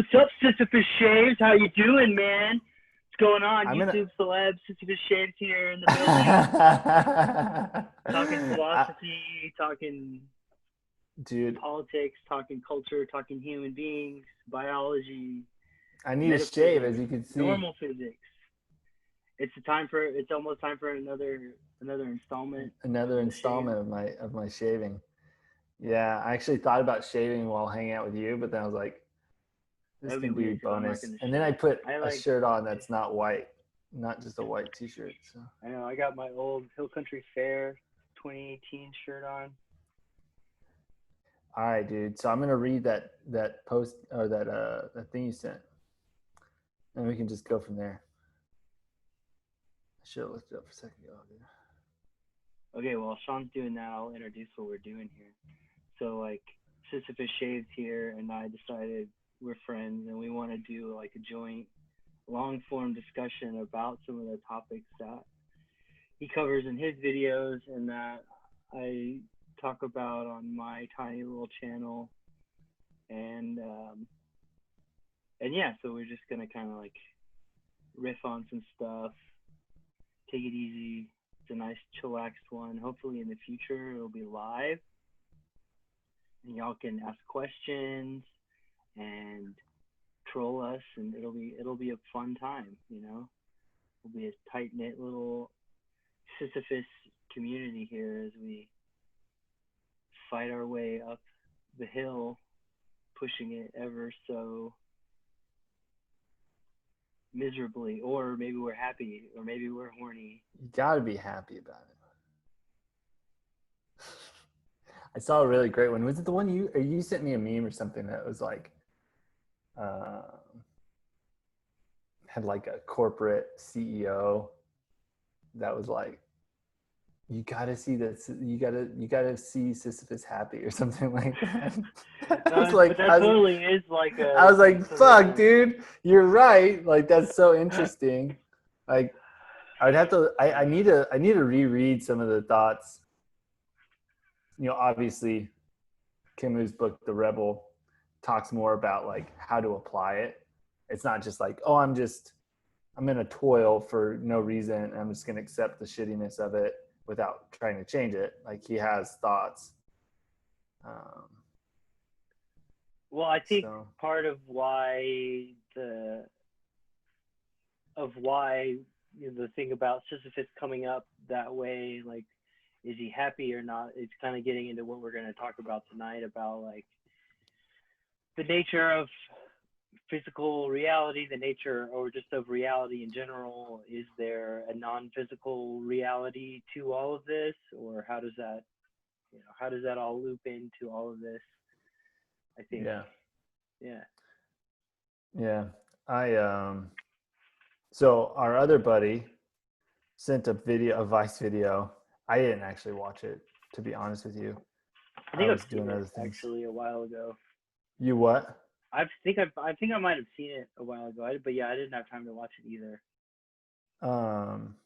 What's up, Sisyphus Shaves? How you doing, man? What's going on? I'm gonna. YouTube celeb Sisyphus Shaves here in the building. Talking philosophy, talking Dude, politics, talking culture, talking human beings, biology, I need a shave, metaphysics, as you can see. normal physics. It's almost time for another installment of Another the shave. installment of my shaving. Yeah, I actually thought about shaving while hanging out with you, but then I was like, this That'd be can be weird because I'm not bonus. gonna And then I shave. put I a like shirt on that's not white, not just a white T-shirt. So, I know I got my old Hill Country Fair 2018 shirt on. all right, dude. So I'm gonna read that post or that thing you sent, and we can just go from there. I should have looked it up for a second ago, dude. Okay, well, Sean's doing that. I'll introduce what we're doing here. So, like, Sisyphus Shaves here, and I decided we're friends, and we want to do like a joint, long form discussion about some of the topics that he covers in his videos and that I talk about on my tiny little channel. And yeah, so we're just gonna kind of like riff on some stuff, take it easy. It's a nice chillaxed one. Hopefully in the future it'll be live and y'all can ask questions and troll us, and it'll be a fun time, you know. It'll be a tight knit little Sisyphus community here as we fight our way up the hill, pushing it ever so miserably, or maybe we're happy, or maybe we're horny. You gotta be happy about it. I saw a really great one. Was it the one you sent me a meme or something that was like uh, had like a corporate CEO that was like, you gotta see this, you gotta see Sisyphus happy or something like that. I was But like, that totally is like I a was like, fuck, something. dude, you're right. Like that's so interesting. Like I'd have to, I need to reread some of the thoughts. You know, obviously Camus' book, The Rebel, talks more about like how to apply it. It's not just like, oh, I'm in a toil for no reason and I'm just gonna accept the shittiness of it without trying to change it. Like he has thoughts. Um, Well, I think so part of why the thing about Sisyphus coming up that way, like, is he happy or not? It's kind of getting into what we're going to talk about tonight about like the nature of physical reality, the nature or just of reality in general. Is there a non-physical reality to all of this, or how does that all loop into all of this? I think, yeah, yeah. yeah. I so our other buddy sent a Vice video. I didn't actually watch it, to be honest with you. I I think I've was seen doing it other things. actually a while ago. You what? I think I might have seen it a while ago, but yeah, I didn't have time to watch it either. Um,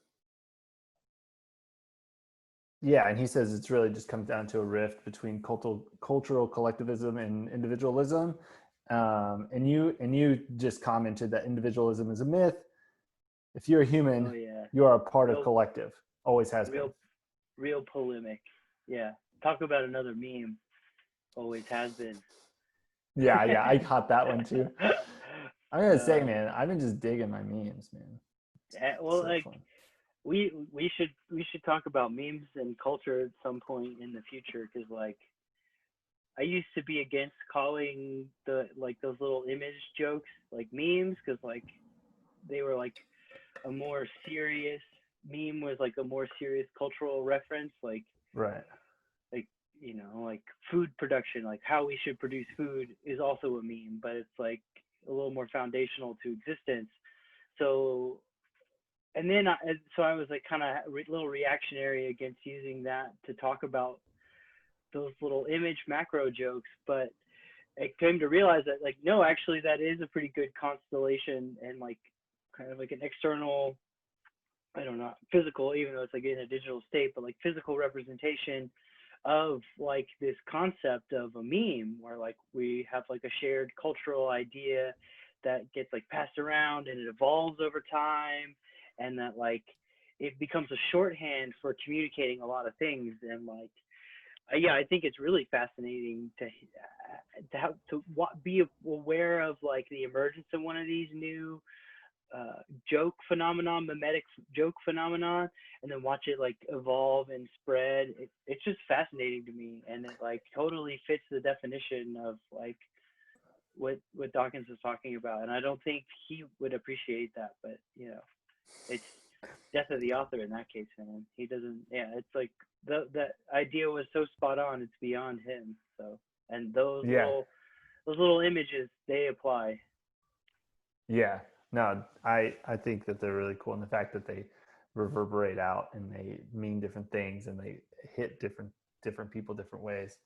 yeah, and he says it's really just comes down to a rift between cultural collectivism and individualism. And you just commented that individualism is a myth. If you're a Oh human, yeah, you are a part of real collective. Always has been. real real polemic. Yeah, talk about another meme. Always has been. Yeah, yeah, I caught that one too. I'm gonna say, uh, man, I've been just digging my memes, man. It's well, so like fun. we should talk about memes and culture at some point in the future, because like I used to be against calling the like those little image jokes like memes, because like they were like a more serious meme was like a more serious cultural reference, Right. like like food production, like how we should produce food is also a meme, but it's like a little more foundational to existence. So and then I was like kind of a little reactionary against using that to talk about those little image macro jokes, but it came to realize that like no, actually that is a pretty good constellation and like kind of like an external, I don't know, physical, even though it's like in a digital state, but like physical representation of like this concept of a meme where like we have like a shared cultural idea that gets like passed around and it evolves over time, and that like it becomes a shorthand for communicating a lot of things. And like yeah, I think it's really fascinating to have to be aware of like the emergence of one of these new joke phenomenon, mimetic joke phenomenon, and then watch it like evolve and spread. It's just fascinating to me, and it like totally fits the definition of like what Dawkins was talking about. And I don't think he would appreciate that, but you know, it's death of the author in that case, man. He doesn't. Yeah, it's like the idea was so spot on. It's beyond him. So, and Yeah. those little images, they apply. Yeah. No, I think that they're really cool, and the fact that they reverberate out and they mean different things and they hit different people different ways,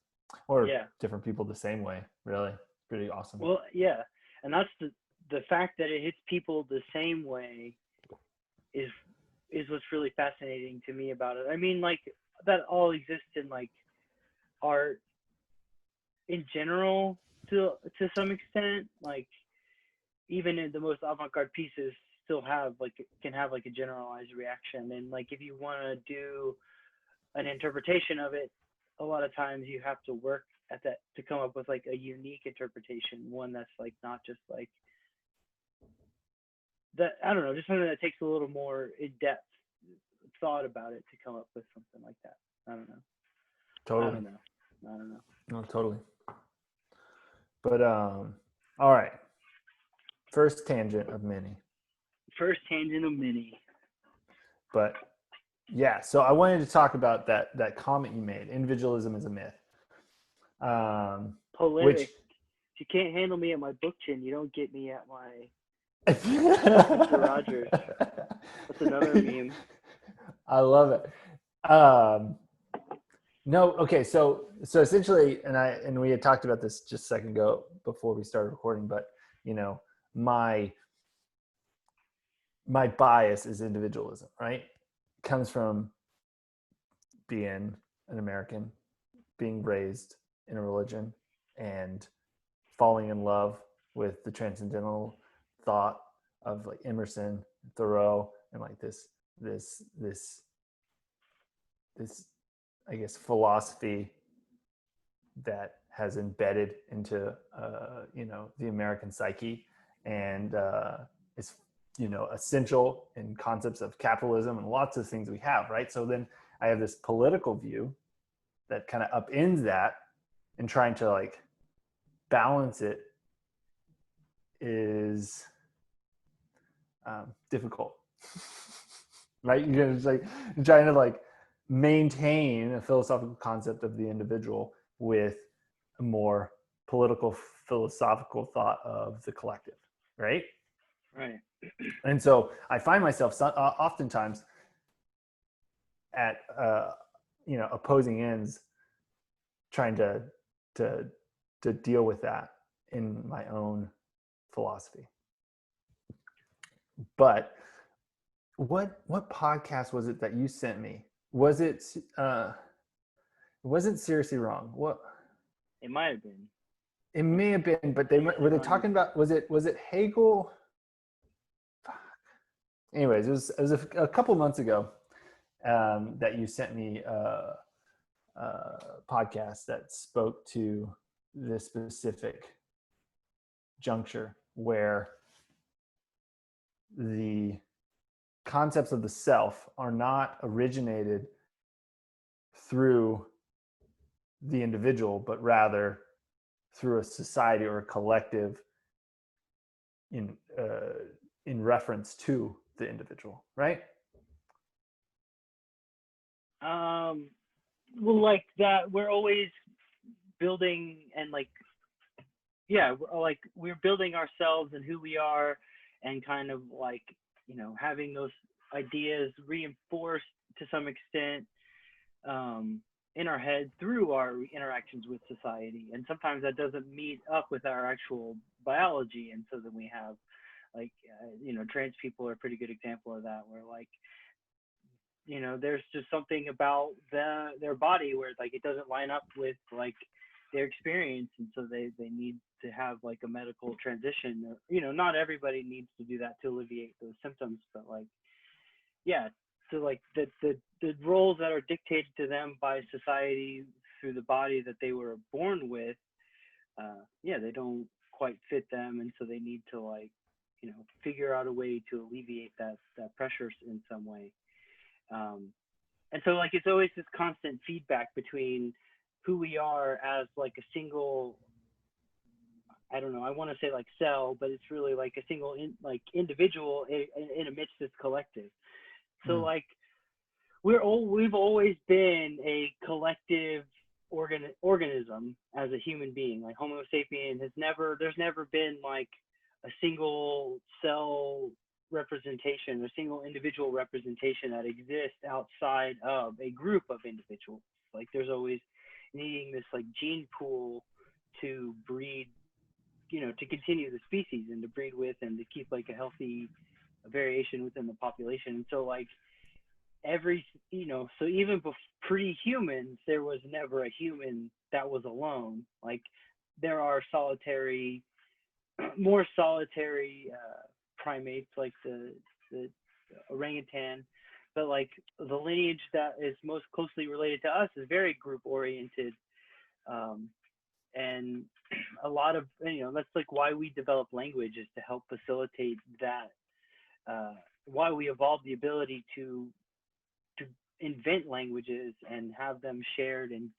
or Yeah. different people the same way. Really, pretty awesome. Well, yeah, and that's the fact that it hits people the same way is what's really fascinating to me about it. I mean, like that all exists in like art in general to some extent. Like even in the most avant-garde pieces still have like can have like a generalized reaction. And like if you want to do an interpretation of it, a lot of times you have to work at that to come up with like a unique interpretation, one that's like not just like that. I don't know, just something that takes a little more in-depth thought about it to come up with something like that. I don't know. Totally. I don't know. No, totally. But all right. First tangent of many. First tangent of many. But yeah, so I wanted to talk about that comment you made. Individualism is a myth. Polemic. Which if you can't handle me at my book chin, you don't get me at my Mr. Rogers. That's another meme. I love it. No, okay, so essentially, and we had talked about this just a second ago before we started recording, but you know, my bias is individualism, right? It comes from being an American, being raised in a religion, and falling in love with the transcendental thought of like Emerson, Thoreau, and like this I guess philosophy that has embedded into the American psyche, and is essential in concepts of capitalism and lots of things we have, right? So then I have this political view that kind of upends that, and trying to like balance it is difficult, right? It's like trying to like maintain a philosophical concept of the individual with a more political philosophical thought of the collective, right? Right. And so I find myself oftentimes at opposing ends, trying to deal with that in my own philosophy. But what podcast was it that you sent me? Was it wasn't Seriously Wrong? What? It might have been. It may have been, but were they talking about, was it Hegel? Fuck. Anyways, it was a couple months ago that you sent me a podcast that spoke to this specific juncture where the concepts of the self are not originated through the individual, but rather through a society or a collective in reference to the individual, right? Well, like that, we're always building and like, yeah, like we're building ourselves and who we are, and kind of like, having those ideas reinforced to some extent in our head through our interactions with society. And sometimes that doesn't meet up with our actual biology. And so then we have like, trans people are a pretty good example of that, where like there's just something about their body where like it doesn't line up with like their experience, and so they need to have like a medical transition. Not everybody needs to do that to alleviate those symptoms, but like, yeah, so like the roles that are dictated to them by society through the body that they were born with, yeah, they don't quite fit them, and so they need to like, figure out a way to alleviate that pressure in some way. Um, and so like it's always this constant feedback between who we are as like a single, I don't know, I want to say like cell, but it's really like a single like individual in amidst this collective. So Mm. like we've always been a collective organism as a human being. Like Homo sapien there's never been like a single cell representation, a single individual representation that exists outside of a group of individuals. Like there's always needing this like gene pool to breed, to continue the species and to breed with and to keep like a healthy variation within the population. And so like so even pre-humans, there was never a human that was alone. Like there are more solitary primates like the orangutan, but like the lineage that is most closely related to us is very group oriented. And a lot of, that's like why we develop language, is to help facilitate that. Why we evolved the ability to invent languages and have them shared and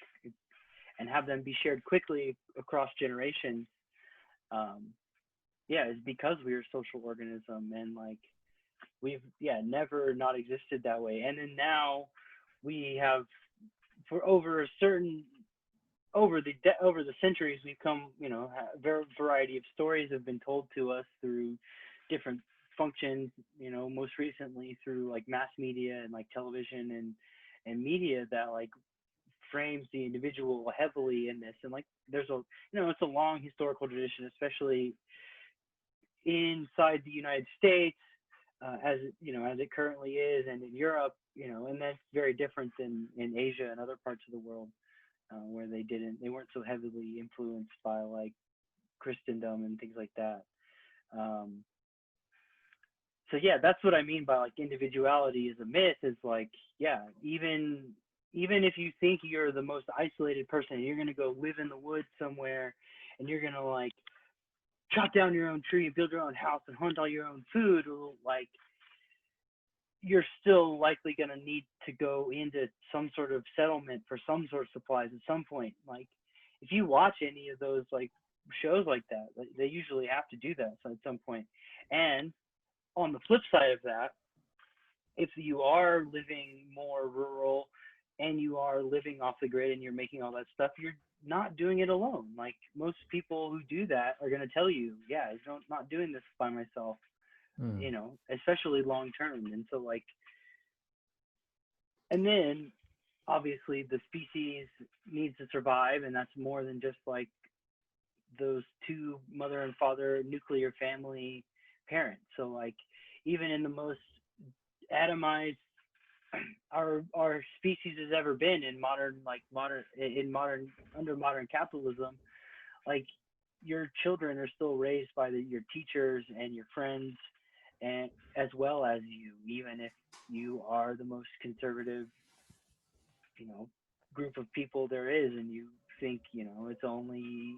have them be shared quickly across generations. Yeah, is because we are a social organism, and like we've never not existed that way. And then now we have, for over the centuries, we've come, a variety of stories have been told to us through different functions, most recently through like mass media and like television and media that like frames the individual heavily in this. And like there's it's a long historical tradition, especially inside the United States, as it currently is, and in Europe, and that's very different than in Asia and other parts of the world, where they weren't so heavily influenced by like Christendom and things like that. So yeah, that's what I mean by like individuality is a myth. Is like, yeah, even if you think you're the most isolated person, and you're gonna go live in the woods somewhere, and you're gonna like chop down your own tree and build your own house and hunt all your own food, like you're still likely going to need to go into some sort of settlement for some sort of supplies at some point. Like if you watch any of those like shows like that, they usually have to do that at some point. And on the flip side of that, if you are living more rural and you are living off the grid and you're making all that stuff, you're not doing it alone. Like most people who do that are going to tell you, yeah, I'm not doing this by myself, especially long term. And so like, and then obviously the species needs to survive, and that's more than just like those two mother and father nuclear family parents. So like even in the most atomized our species has ever been in under modern capitalism, like your children are still raised by your teachers and your friends, and as well as you, even if you are the most conservative group of people there is, and you think it's only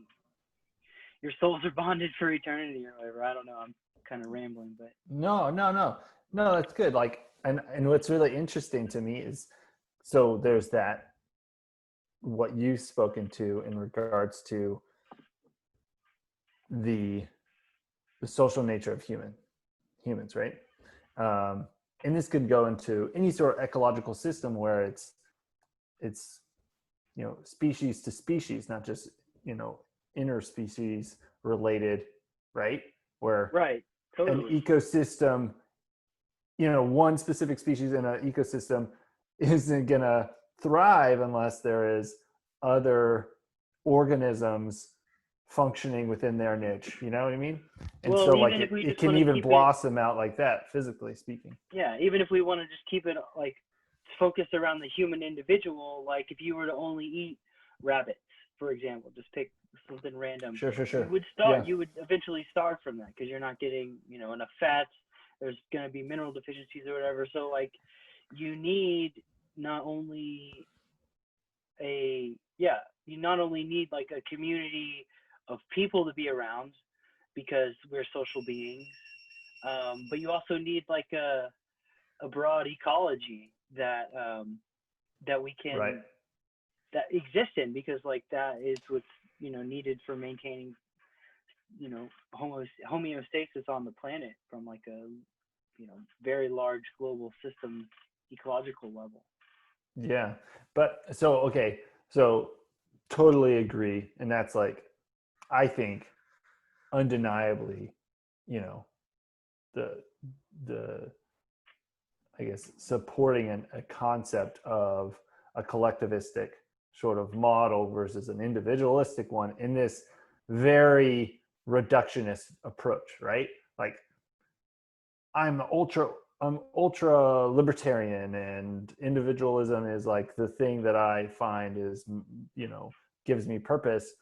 your souls are bonded for eternity or whatever. I don't know, I'm kind of rambling, but No, that's good. Like, and what's really interesting to me is, so there's that, what you've spoken to in regards to the social nature of humans, right? And this could go into any sort of ecological system where it's species to species, not just interspecies related, right? Where right, totally. an ecosystem, one specific species in an ecosystem isn't gonna thrive unless there is other organisms functioning within their niche. You know what I mean? And well, so like even if we it just can want to even keep blossom out like that, physically speaking. yeah, even if we want to just keep it like focused around the human individual. Like if you were to only eat rabbits, for example, just pick something random, Sure. Yeah. you would eventually starve from that because you're not getting, enough fats. There's going to be mineral deficiencies or whatever. So like you need not only you not only need like a community of people to be around because we're social beings, but you also need like a broad ecology that we Right. can that exist in, because like that is what's needed for maintaining homeostasis on the planet from like a very large global system ecological level. Yeah. But so, okay. So totally agree. And that's like, I think undeniably, you know, the, the, I guess, supporting a concept of a collectivistic sort of model versus an individualistic one in this very reductionist approach, right? Like I'm ultra libertarian, and individualism is like the thing that I find is, gives me purpose.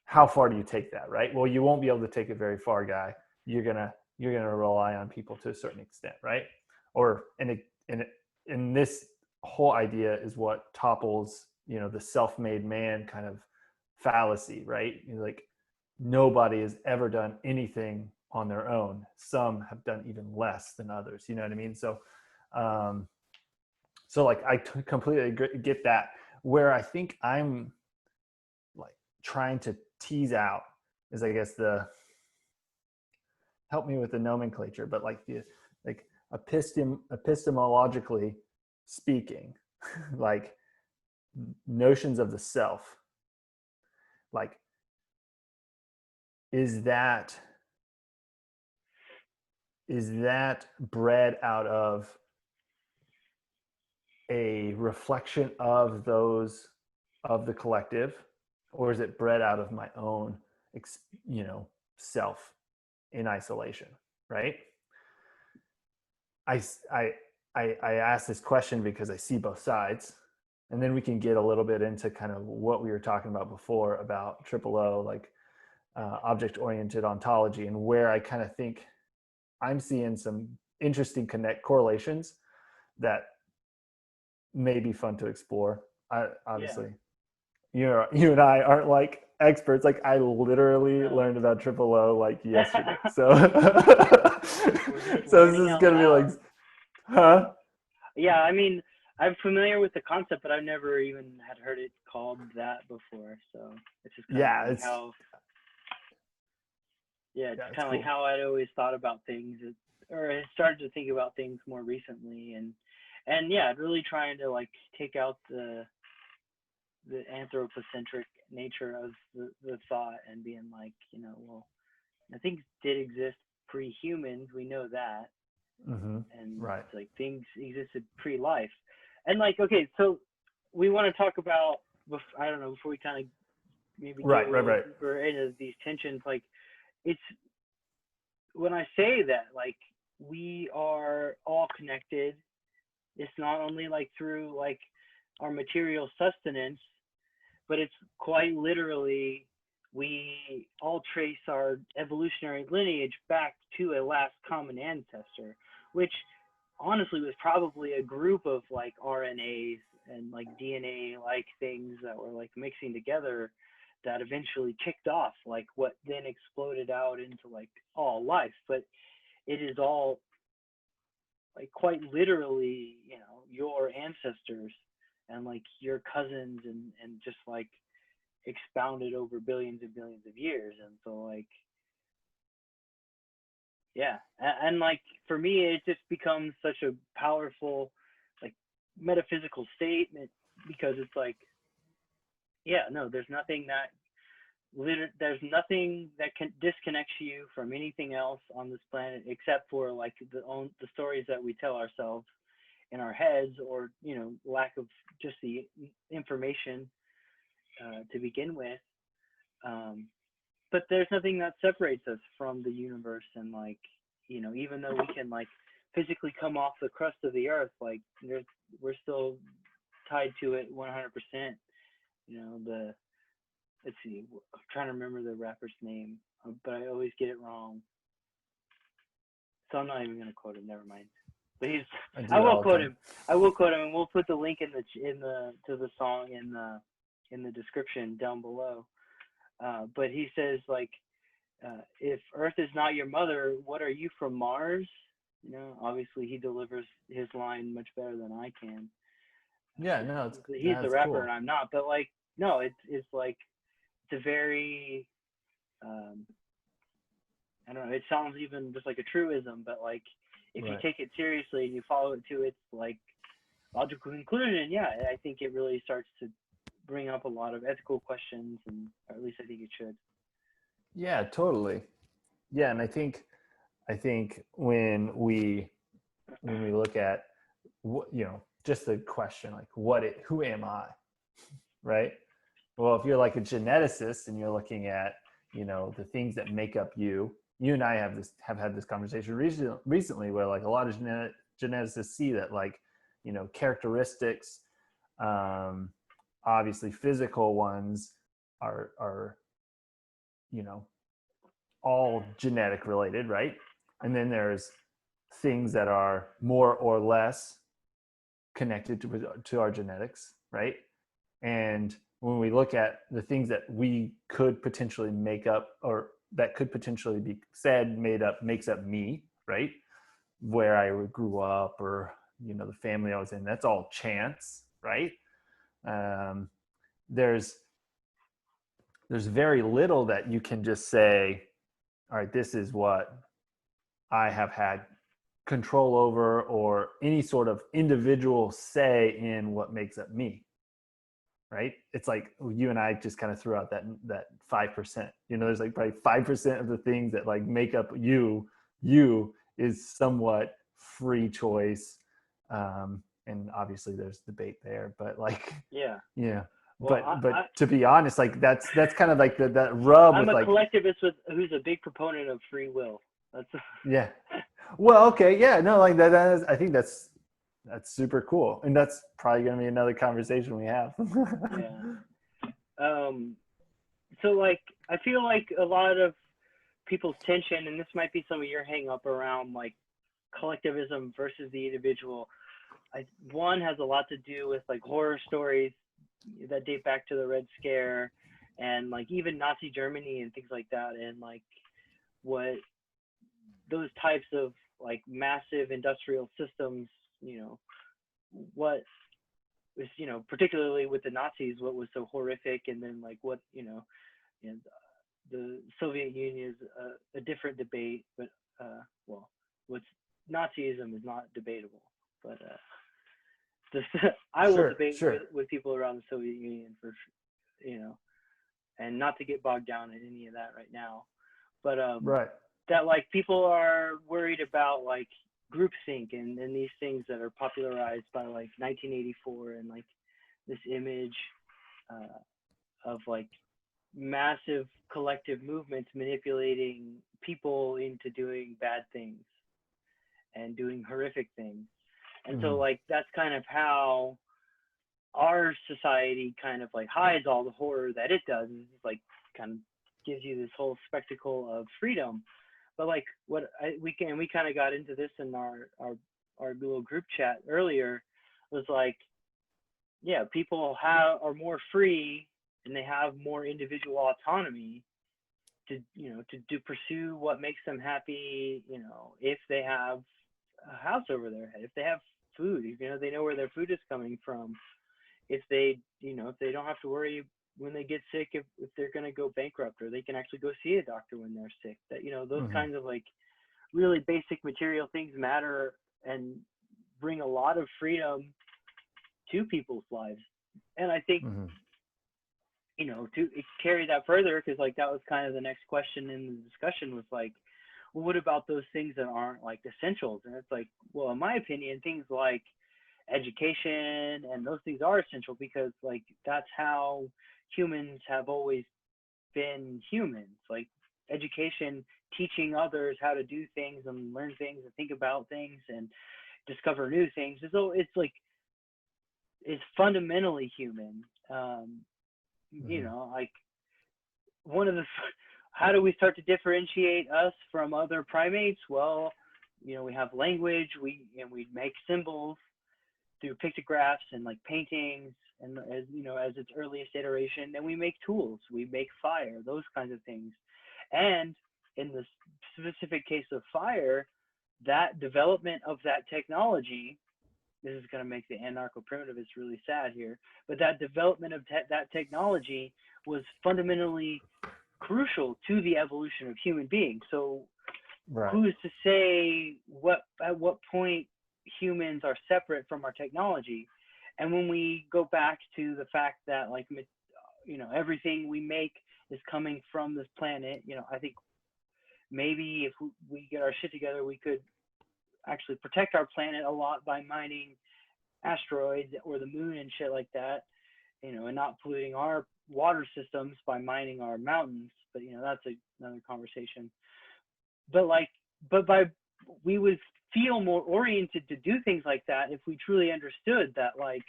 How far do you take that, right? Well, you won't be able to take it very far, guy. You're gonna rely on people to a certain extent, right? Or in this whole idea is what topples, the self-made man kind of fallacy, right? Like nobody has ever done anything on their own. Some have done even less than others. You know what I mean? Um, so like completely get that. Where I think I'm like trying to tease out is, I guess, the help me with the nomenclature, but like the like epistemologically speaking, like notions of the self, like is that bred out of a reflection of the collective, or is it bred out of my own self in isolation, right? I ask this question because I see both sides, and then we can get a little bit into kind of what we were talking about before about triple O, like object-oriented ontology, and where I kind of think I'm seeing some interesting correlations that may be fun to explore. Obviously, you and I aren't like experts. Like I literally learned about triple O like yesterday. So, so this is gonna be like, huh? Yeah, I mean, I'm familiar with the concept, but I've never even had heard it called that before. So it's just kind of like how, it's kind of like how I'd always thought about things, or I started to think about things more recently, and really trying to like take out the anthropocentric nature of the thought and being like, well, things did exist pre-humans, we know that. And right. like things existed pre-life, and like, okay, so we want to talk about, I don't know, before we kind of maybe get a little deeper into these tensions, like it's when I say that like we are all connected, it's not only like through like our material sustenance, but it's quite literally we all trace our evolutionary lineage back to a last common ancestor, which honestly was probably a group of like RNAs and like DNA like things that were like mixing together that eventually kicked off like what then exploded out into like all life. But it is all like quite literally, your ancestors and like your cousins and just like expounded over billions and billions of years. And so like, and like for me it just becomes such a powerful like metaphysical statement, because it's like, there's nothing that can disconnects you from anything else on this planet except for like the stories that we tell ourselves in our heads, or lack of just the information to begin with. But there's nothing that separates us from the universe, and like, even though we can like physically come off the crust of the earth. Like we're still tied to it 100%. The let's see, I'm trying to remember the rapper's name, but I always get it wrong. So I'm not even gonna quote him. Never mind. But I will quote him. I will quote him, and we'll put the link to the song in the description down below. But he says like, if Earth is not your mother, what are you from Mars? Obviously he delivers his line much better than I can. Yeah, no, he's the rapper cool. and I'm not. But like, no, it's like it's a very I don't know. It sounds even just like a truism, but like if you take it seriously and you follow it to its like logical conclusion, yeah, I think it really starts to bring up a lot of ethical questions, or at least I think it should. Yeah, totally. Yeah, and I think when we look at just the question like who am I, right? Well, if you're like a geneticist and you're looking at the things that make up you and I have had this conversation recently where like a lot of geneticists see that like characteristics, obviously physical ones are all genetic related, right? And then there's things that are more or less connected to our genetics, right? And when we look at the things that we could potentially make up, or that could potentially be said makes up me, right? Where I grew up, or the family I was in, that's all chance, right? There's very little that you can just say, all right, this is what I have had control over, or any sort of individual say in what makes up me, right? It's like you and I just kind of threw out that 5%. There's like probably 5% of the things that like make up you is somewhat free choice, and obviously there's debate there, but like yeah. Well, but to be honest, like that's kind of like that rub. I'm with a collectivist who's a big proponent of free will. That's yeah. Well, okay, yeah, no, like that is, I think that's super cool, and that's probably going to be another conversation we have. Yeah. So like I feel like a lot of people's tension, and this might be some of your hang up around like collectivism versus the individual. One has a lot to do with like horror stories that date back to the Red Scare, and like even Nazi Germany and things like that, and like what those types of like massive industrial systems, what was, particularly with the Nazis, what was so horrific, and then like what, and the Soviet Union is a different debate, but well, what's Nazism is not debatable, but I will debate with people around the Soviet Union for, and not to get bogged down in any of that right now, but right. That like people are worried about like groupthink and these things that are popularized by like 1984 and like this image of like massive collective movements manipulating people into doing bad things and doing horrific things. And so like that's kind of how our society kind of like hides all the horror that it does. It's like kind of gives you this whole spectacle of freedom. But like we kind of got into this in our little group chat earlier, was like, yeah, people are more free and they have more individual autonomy to pursue what makes them happy. If they have a house over their head, if they have food, they know where their food is coming from. If they don't have to worry when they get sick if they're going to go bankrupt, or they can actually go see a doctor when they're sick. That those kinds of like really basic material things matter and bring a lot of freedom to people's lives. And I think to carry that further, because like that was kind of the next question in the discussion, was like, well, what about those things that aren't like essentials? And it's like, well, in my opinion, things like education and those things are essential, because like that's how humans have always been humans. Like education teaching others how to do things and learn things and think about things and discover new things. So it's like, it's fundamentally human. You know, like one of the, how do we start to differentiate us from other primates? Well, you know, we have language, we make symbols through pictographs and like paintings, and as you know, as its earliest iteration, then we make tools, we make fire, those kinds of things. And in the specific case of fire, that development of that technology, this is going to make the anarcho-primitivists really sad here, but that development of that technology was fundamentally crucial to the evolution of human beings. So who's to say at what point humans are separate from our technology? And when we go back to the fact that, like, you know, everything we make is coming from this planet, you know, I think maybe if we get our shit together, we could actually protect our planet a lot by mining asteroids or the moon and shit like that, you know, and not polluting our water systems by mining our mountains. But, you know, that's another conversation. But we would feel more oriented to do things like that if we truly understood that, like,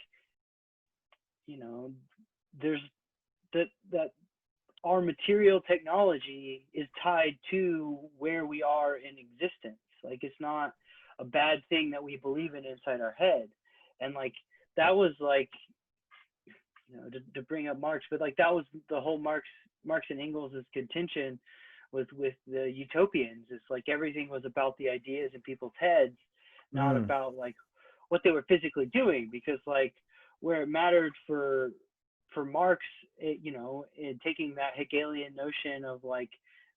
you know, there's that our material technology is tied to where we are in existence. Like, it's not a bad thing that we believe in inside our head. And like, that was like, you know, to bring up Marx, but like, that was the whole Marx and Engels' contention with the utopians. It's like everything was about the ideas in people's heads, not about like what they were physically doing. Because like, where it mattered for Marx, you know, in taking that Hegelian notion of like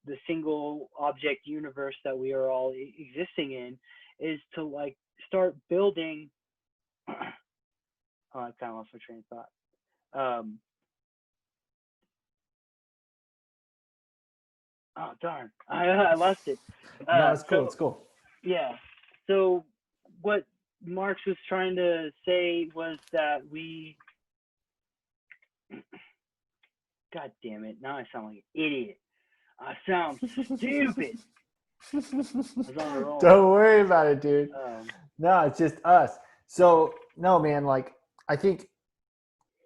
the single object universe that we are all existing in, is to like start building. Oh, I kind of lost my train of thought. Oh darn, I lost it. No, it's cool. It's cool. Yeah. So what Marx was trying to say was that we. God damn it! Now I sound like an idiot. I sound stupid. I was on a roll. Don't worry about it, dude. No, it's just us. So no, man. Like, I think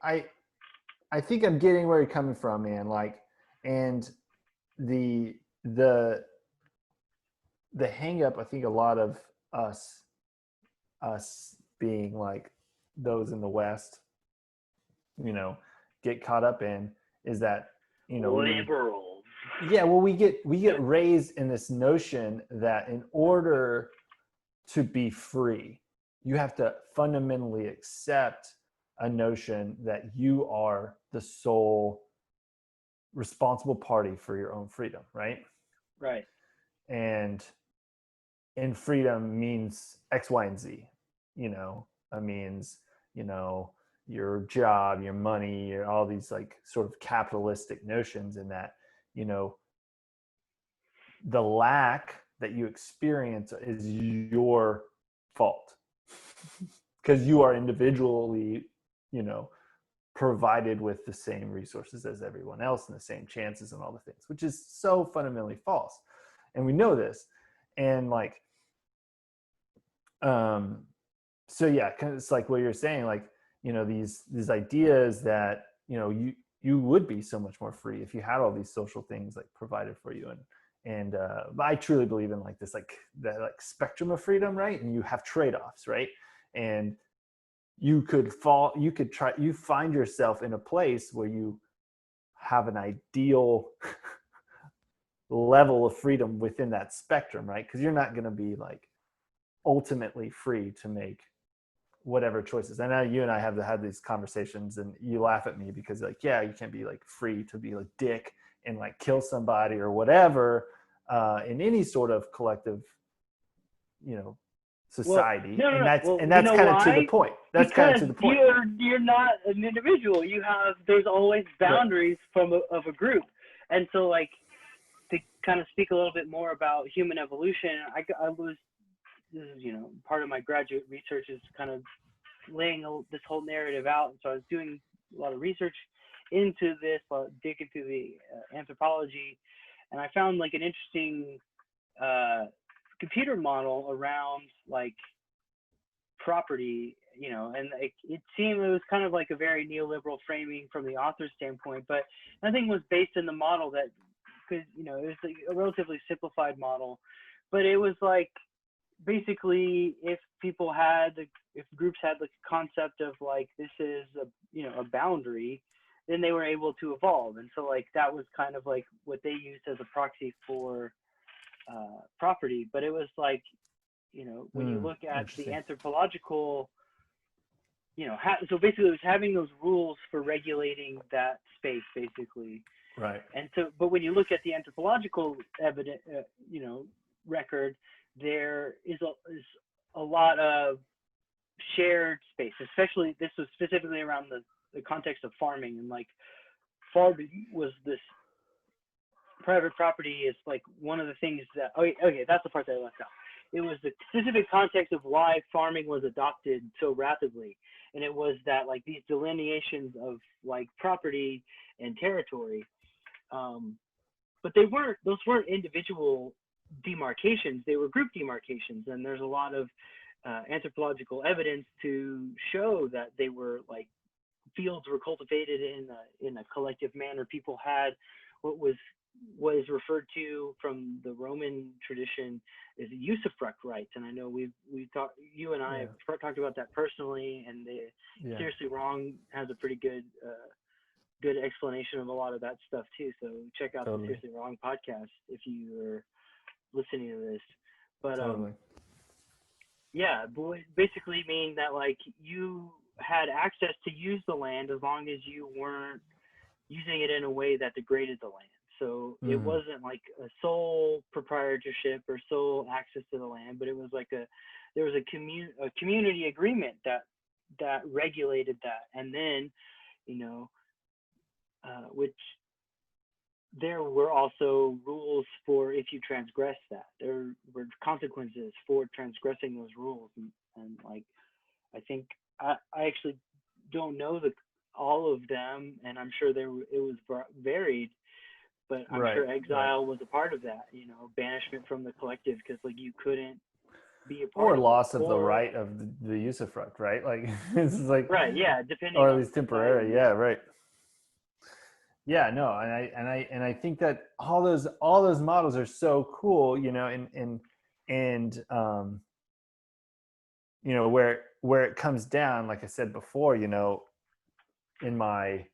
I'm getting where you're coming from, man. Like, and the hang up, I think a lot of us being like those in the West, you know, get caught up in is that, you know, liberals. We get raised in this notion that in order to be free, you have to fundamentally accept a notion that you are the sole responsible party for your own freedom, right? Right. And freedom means X, Y, and Z. You know, it means, you know, your job, your money, all these like sort of capitalistic notions, and that, you know, the lack that you experience is your fault because you are individually, you know, provided with the same resources as everyone else and the same chances and all the things, which is so fundamentally false. And we know this. And like, so yeah, kind of, it's like what you're saying, like, you know, these ideas that, you know, you would be so much more free if you had all these social things like provided for you. And but I truly believe in like this, like that like spectrum of freedom, right? And you have trade-offs, right? And you find yourself in a place where you have an ideal level of freedom within that spectrum, right? Because you're not going to be like ultimately free to make whatever choices. I know you and I have had these conversations, and you laugh at me because like, yeah, you can't be like free to be like dick and like kill somebody or whatever in any sort of collective, you know, society. Well, and that's kind of to the point. That's kind of to the point. You're not an individual. There's always boundaries of a group. And so like, to kind of speak a little bit more about human evolution, this is, you know, part of my graduate research is kind of laying this whole narrative out. And so I was doing a lot of research into this, digging through the anthropology, and I found like an interesting computer model around like property, and it seemed it was kind of like a very neoliberal framing from the author's standpoint, but nothing was based in the model that could, it was a relatively simplified model, but it was like basically if groups had the concept of like this is a boundary, then they were able to evolve, and so like that was kind of like what they used as a proxy for property. But it was like when you look at the anthropological, so basically it was having those rules for regulating that space basically, right? And so but when you look at the anthropological evidence, record, there is a lot of shared space, especially this was specifically around the context of farming, and like farming was this private property is like one of the things that okay, that's the part that I left out. It was the specific context of why farming was adopted so rapidly, and it was that like these delineations of like property and territory, but those weren't individual demarcations, they were group demarcations, and there's a lot of anthropological evidence to show that they were like fields were cultivated in a collective manner. People had what is referred to from the Roman tradition is usufruct rights, and I know we've talked, you and I have talked about that personally, and Seriously Wrong has a pretty good explanation of a lot of that stuff too. So check out the Seriously Wrong podcast if you are listening to this. But basically mean that like you had access to use the land as long as you weren't using it in a way that degraded the land. So it wasn't like a sole proprietorship or sole access to the land, but it was like there was a community agreement that regulated that. And then, which there were also rules for if you transgress that. There were consequences for transgressing those rules. And like, I think I actually don't know all of them, and I'm sure it was varied, but I'm sure exile was a part of that, banishment from the collective, because like you couldn't be a part of loss of the right of the usufruct, right? Like this is like depending or at least temporary, right. Yeah, no, and I think that all those models are so cool, and where it comes down, like I said before, in my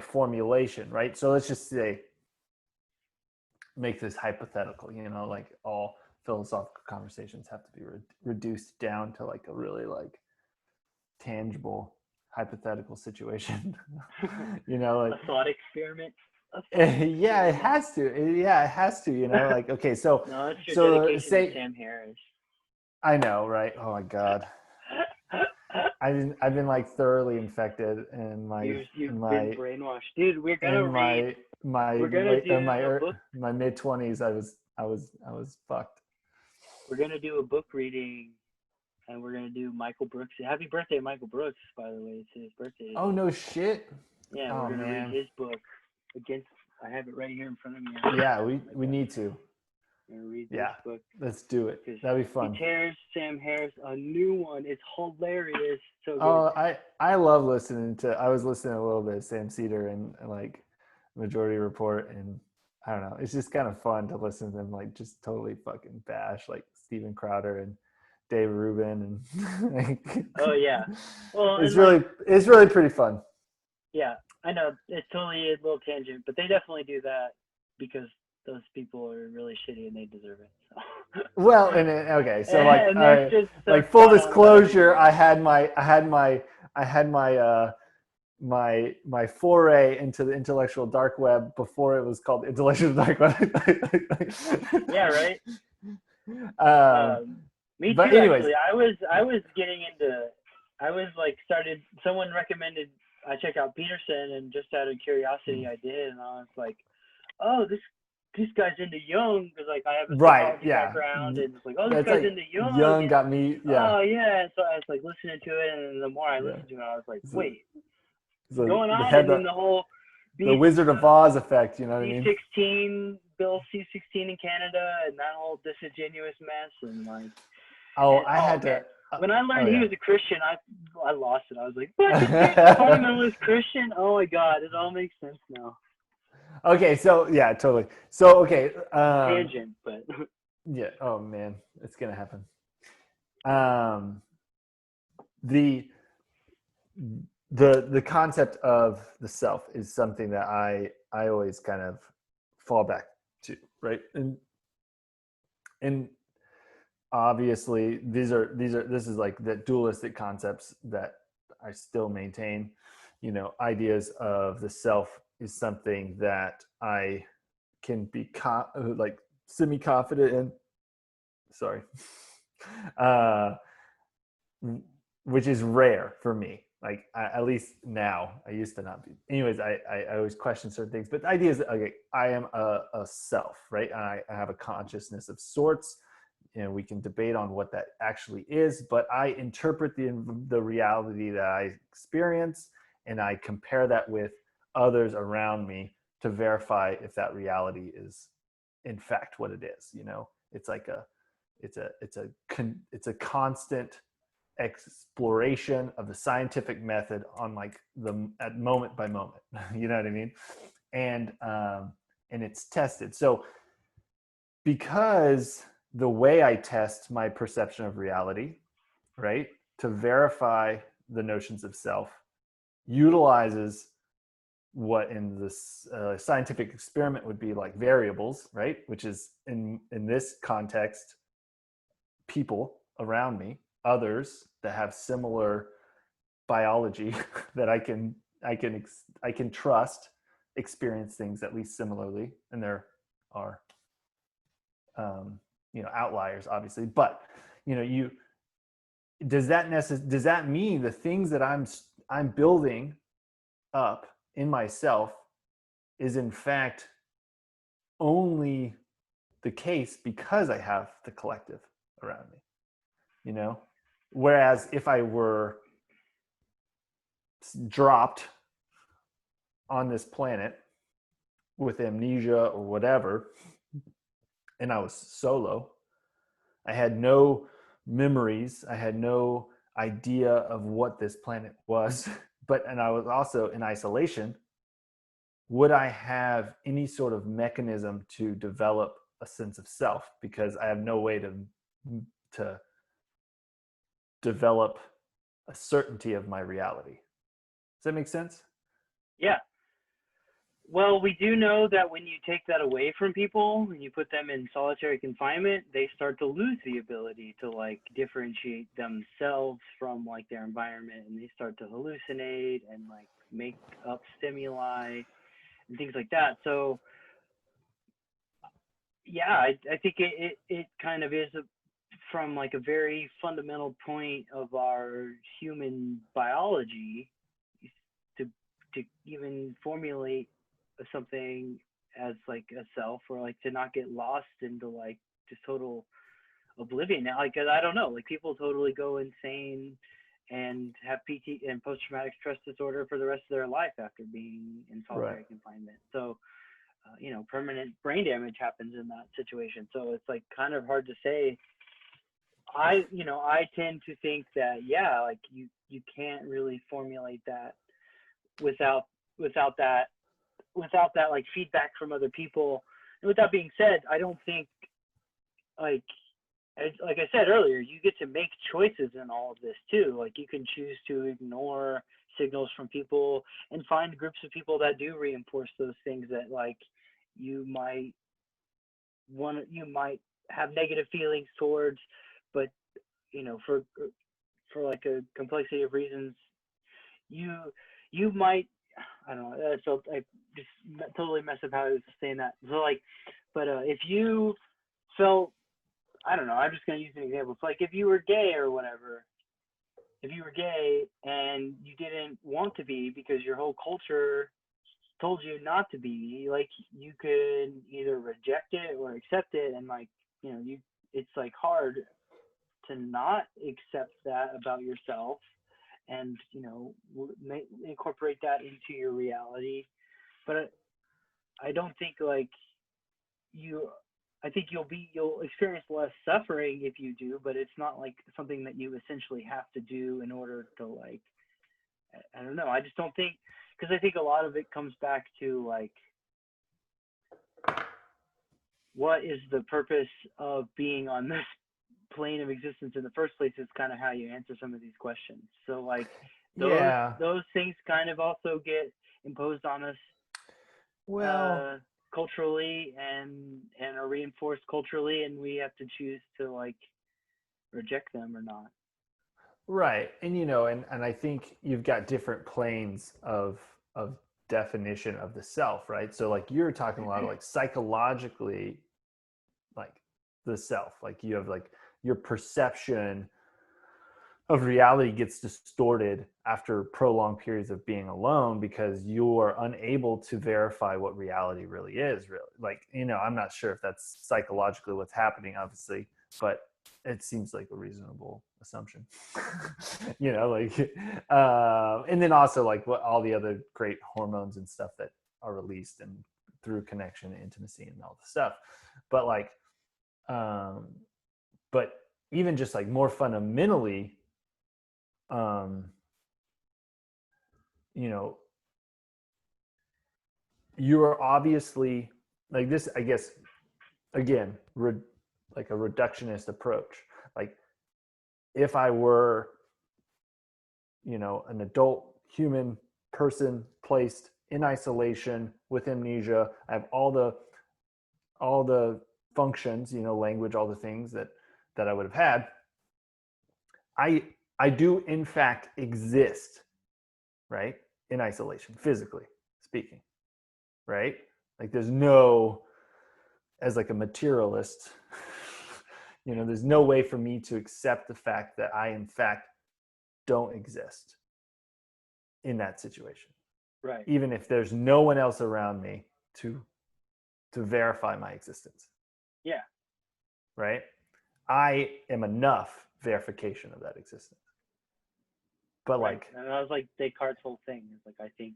formulation, right? So let's just say, make this hypothetical, like all philosophical conversations have to be reduced down to like a really like tangible hypothetical situation. Like a thought experiment. Yeah, it has to. Like okay, so no, it's your dedication to Sam Harris. I know, right? Oh my God. I've been like thoroughly infected in you've been brainwashed, dude. We're gonna read. My mid-20s. I was fucked. We're gonna do a book reading, and we're gonna do Michael Brooks. Happy birthday, Michael Brooks! By the way, it's his birthday. Oh no shit! Yeah, we're gonna read his book. I have it right here in front of me. Yeah, we need to. Read this book. Let's do it. That'd be fun. He tears Sam Harris a new one. It's hilarious. So good. Oh, I love listening to. I was listening a little bit of Sam Cedar and like Majority Report, and I don't know. It's just kind of fun to listen to them like just totally fucking bash like Steven Crowder and Dave Rubin and. Like, oh yeah. Well, it's really pretty fun. Yeah, I know it's totally a little tangent, but they definitely do that because those people are really shitty and they deserve it. So. Well, okay, so like full disclosure, I had my foray into the intellectual dark web before it was called intellectual dark web. Yeah, right. Me too. But anyways, actually, I was getting into. Someone recommended I check out Peterson, and just out of curiosity, I did, and I was like, oh, this guy's into Jung, because like I have a psychology background, and it's like, oh, this guy's into Jung. Jung got me, Oh yeah, so I was like listening to it, and the more I listened to it, I was like, wait, what's going on? And then the whole the Wizard of Oz effect, you know what I mean? B16 Bill C-16 in Canada and that whole disingenuous mess and like. Oh, And, I had man, to. when I learned he yeah. was a Christian, I lost it. I was like, what? This dude's a fundamentalist Christian? Oh my God, it all makes sense now. Okay, so yeah, totally. So okay, Tangent, but yeah. Oh man, it's gonna happen. Um, the the concept of the self is something that I always kind of fall back to, right? And obviously this is like the dualistic concepts that I still maintain. You know, ideas of the self is something that I can be like semi-confident in. Sorry. uh which is rare for me. Like at least now, I used to not be. Anyways, I always question certain things, but the idea is that, okay, I am a self, right? I have a consciousness of sorts. You know, we can debate on what that actually is, but I interpret the reality that I experience, and I compare that with others around me to verify if that reality is in fact what it is. You know, it's like it's a constant exploration of the scientific method on like the at moment by moment. You know what I mean? And it's tested. So because the way I test my perception of reality, right, to verify the notions of self, utilizes what in this scientific experiment would be like variables, right, which is in this context people around me, others that have similar biology that I can trust, experience things at least similarly, and there are you know, outliers obviously, but you know, you does that mean the things that I'm building up in myself is in fact only the case because I have the collective around me, you know? Whereas if I were dropped on this planet with amnesia or whatever, and I was solo, I had no memories, I had no idea of what this planet was, and I was also in isolation, would I have any sort of mechanism to develop a sense of self? Because I have no way to develop a certainty of my reality. Does that make sense? yeah. Well, we do know that when you take that away from people and you put them in solitary confinement, they start to lose the ability to like differentiate themselves from like their environment, and they start to hallucinate and like make up stimuli and things like that. So yeah, I think it kind of is from like a very fundamental point of our human biology to to even formulate something as like a self, or like to not get lost into like just total oblivion. Now, like I don't know, like people totally go insane and have PT and post traumatic stress disorder for the rest of their life after being in Right. solitary confinement. So you know, permanent brain damage happens in that situation. So it's like kind of hard to say. I tend to think that, yeah, like you can't really formulate that without without that without that like feedback from other people. And with that being said, I don't think like like I said earlier, you get to make choices in all of this too. Like you can choose to ignore signals from people and find groups of people that do reinforce those things that like you might you might have negative feelings towards, but you know, for like a complexity of reasons, you you might, I don't know. So I just totally messed up how I was saying that. So like, but if you felt, I don't know, I'm just gonna use an example. It's like if you were gay or whatever, if you were gay and you didn't want to be because your whole culture told you not to be, like you could either reject it or accept it, and like you know, it's like hard to not accept that about yourself, and you know, incorporate that into your reality. But I don't think like I think you'll experience less suffering if you do, but it's not like something that you essentially have to do in order to like, I don't know. I just don't think, because I think a lot of it comes back to like, what is the purpose of being on this plane of existence in the first place is kind of how you answer some of these questions. So like Yeah. those things kind of also get imposed on us Well, culturally and are reinforced culturally, and we have to choose to like reject them or not. right. And you know, and I think you've got different planes of definition of the self, right? So like you're talking a lot of like psychologically like the self. Like you have like your perception of reality gets distorted after prolonged periods of being alone because you are unable to verify what reality really is. Really, like, you know, I'm not sure if that's psychologically what's happening, obviously, but it seems like a reasonable assumption. You know, like and then also like what all the other great hormones and stuff that are released and through connection and intimacy and all the stuff. But like um but even just like more fundamentally, um, you know, you are obviously like this, I guess, again, like a reductionist approach. Like if I were, you know, an adult human person placed in isolation with amnesia, I have all the functions, you know, language, all the things that I would have had. I I do in fact exist, right? In isolation, physically speaking, right? Like there's no, as like a materialist, you know, there's no way for me to accept the fact that I in fact don't exist in that situation. Right. Even if there's no one else around me to verify my existence, Yeah. right? I am enough verification of that existence. But Right. like, And that was like Descartes' whole thing. It's like I think,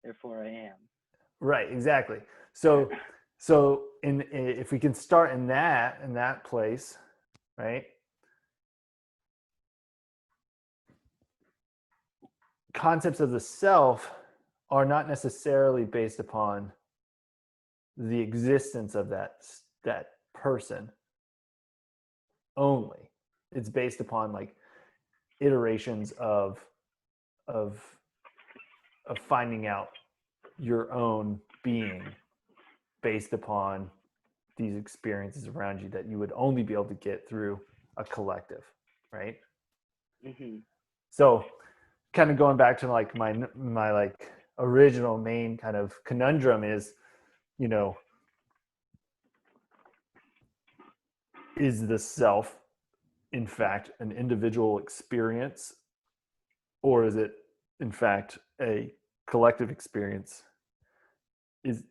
therefore I am. right, exactly. Yeah. So in if we can start in that place, right? Concepts of the self are not necessarily based upon the existence of that person only. It's based upon like iterations of of finding out your own being based upon these experiences around you that you would only be able to get through a collective, right? Mhm. So kind of going back to like my like original main kind of conundrum is, you know, is the self in fact an individual experience, or is it in fact a collective experience? Is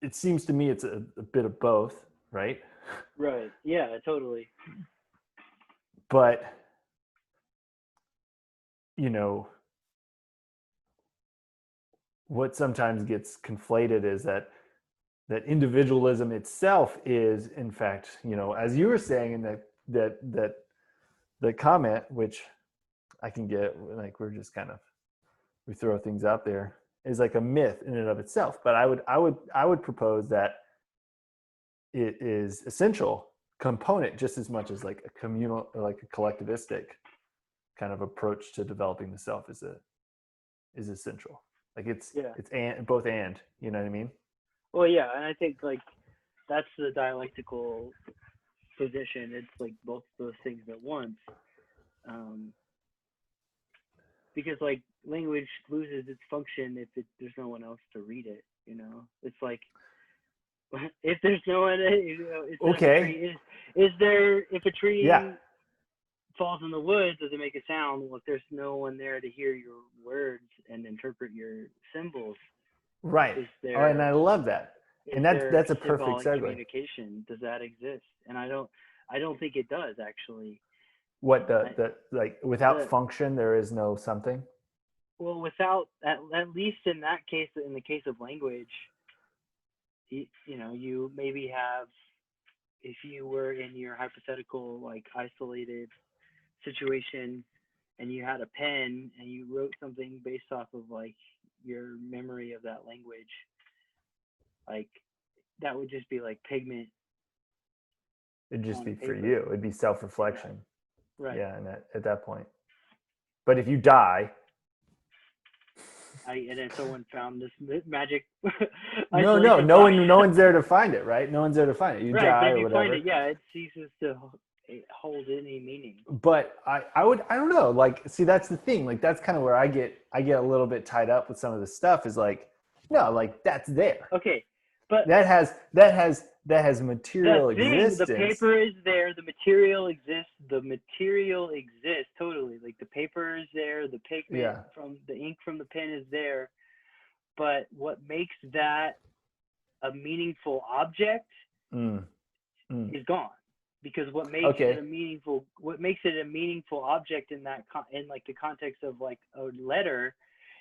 it seems to me it's a bit of both, right? Right. Yeah. Totally. But you know, what sometimes gets conflated is that individualism itself is in fact, you know, as you were saying in that the comment, which I can get, like we're just kind of, we throw things out there, is like a myth in and of itself. But I would propose that it is essential component just as much as like a communal or like a collectivistic kind of approach to developing the self is essential. Like Yeah. it's and both, and you know what I mean? Well, yeah, and I think like that's the dialectical position. It's like both those things at once. Um, because like language loses its function if there's no one else to read it. You know, it's like if there's no one, you know, instead of a Okay. tree, is there if a Yeah. tree falls in the woods, does it make a sound? Well, if there's no one there to hear your words and interpret your symbols, Right. is Oh, and I there love that. And is that's there that's a perfect symbolic segue. communication? Does that exist? And I don't think it does actually. What I, the like without the function there is no something. well, without at least in that case, in the case of language, you maybe have, if you were in your hypothetical like isolated situation and you had a pen and you wrote something based off of like your memory of that language, like that would just be like pigment It'd just on be for paper. you. It'd be self-reflection. Right. Yeah, and at that point. But if you die, And then someone found this magic no, isolation box. no one's there to find it, right? No one's there to find it. You Right, but die if or you find whatever. it, yeah, it ceases to hold any meaning. But I don't know. Like, see, that's the thing. Like, that's kind of where I get a little bit tied up with some of the stuff. Is like, no, like that's there. Okay, but That has material that thing, the existence. paper is there, the material exists, totally. Like the paper is there, the pigment Yeah. from the ink from the pen is there, but what makes that a meaningful object Mm, mm. is gone. Because Okay. what makes it a meaningful object in that in like the context of like a letter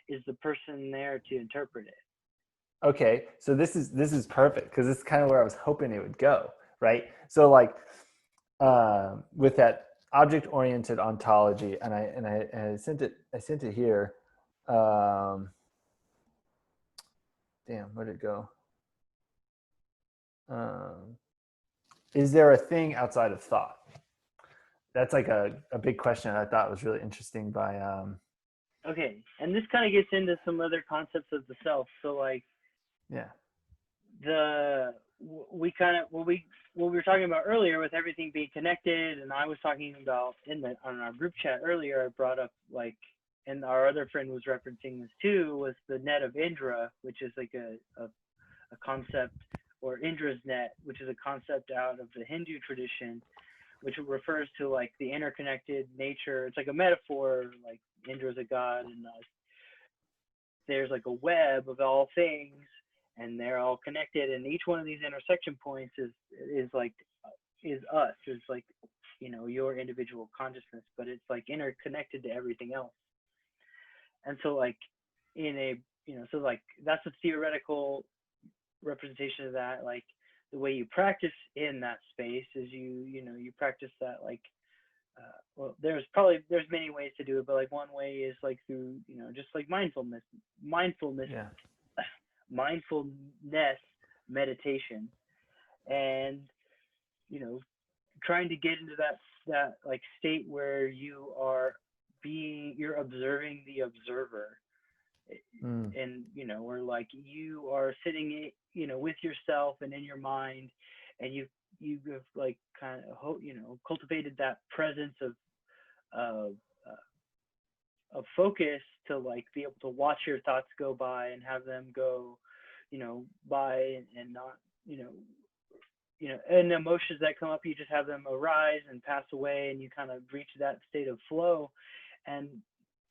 is the person there to interpret it. Okay. So this is perfect because this is kind of where I was hoping it would go. Right. So like with that object oriented ontology, and I sent it here. Um, damn, where'd it go? Um, is there a thing outside of thought? That's like a big question I thought was really interesting by Okay, and this kind of gets into some other concepts of the self. So like yeah. the we kind of what we were talking about earlier with everything being connected, and I was talking about on our group chat earlier. I brought up like, and our other friend was referencing this too, was the net of Indra, which is like a concept, or Indra's net, which is a concept out of the Hindu tradition, which refers to like the interconnected nature. It's like a metaphor, like Indra's a god, and there's like a web of all things, and they're all connected. And each one of these intersection points is like is us. Is like your individual consciousness, but it's like interconnected to everything else. And so like in a so like that's a theoretical representation of that. Like the way you practice in that space is you practice that like well there's many ways to do it, but like one way is like through just like mindfulness Yeah. mindfulness meditation, and trying to get into that like state where you're observing the observer, Mm. and where like you are sitting with yourself and in your mind, and you have like kind of cultivated that presence of focus to like be able to watch your thoughts go by and have them go by, and not and emotions that come up, you just have them arise and pass away, and you kind of reach that state of flow. And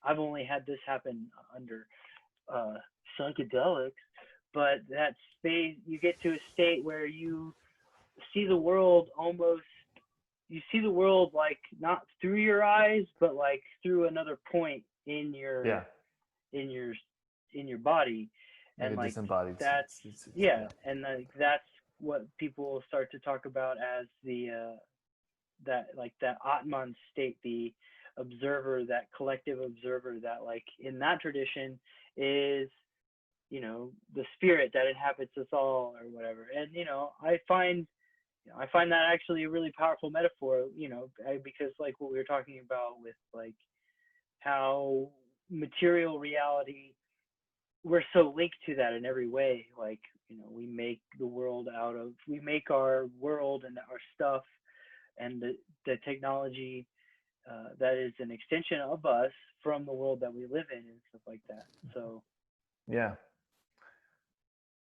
I've only had this happen under psychedelics, but that space, you get to a state where you see the world like not through your eyes, but like through another point in your Yeah. in your in your body. Like And a like disembodied. that's Yeah. and like that's what people start to talk about as the that Atman state, the observer, that collective observer, that like in that tradition is the spirit that inhabits us all or whatever. And I find that actually a really powerful metaphor, because like what we were talking about with like how material reality, we're so linked to that in every way. Like we make our world and our stuff, and the technology that is an extension of us from the world that we live in and stuff like that. So Yeah.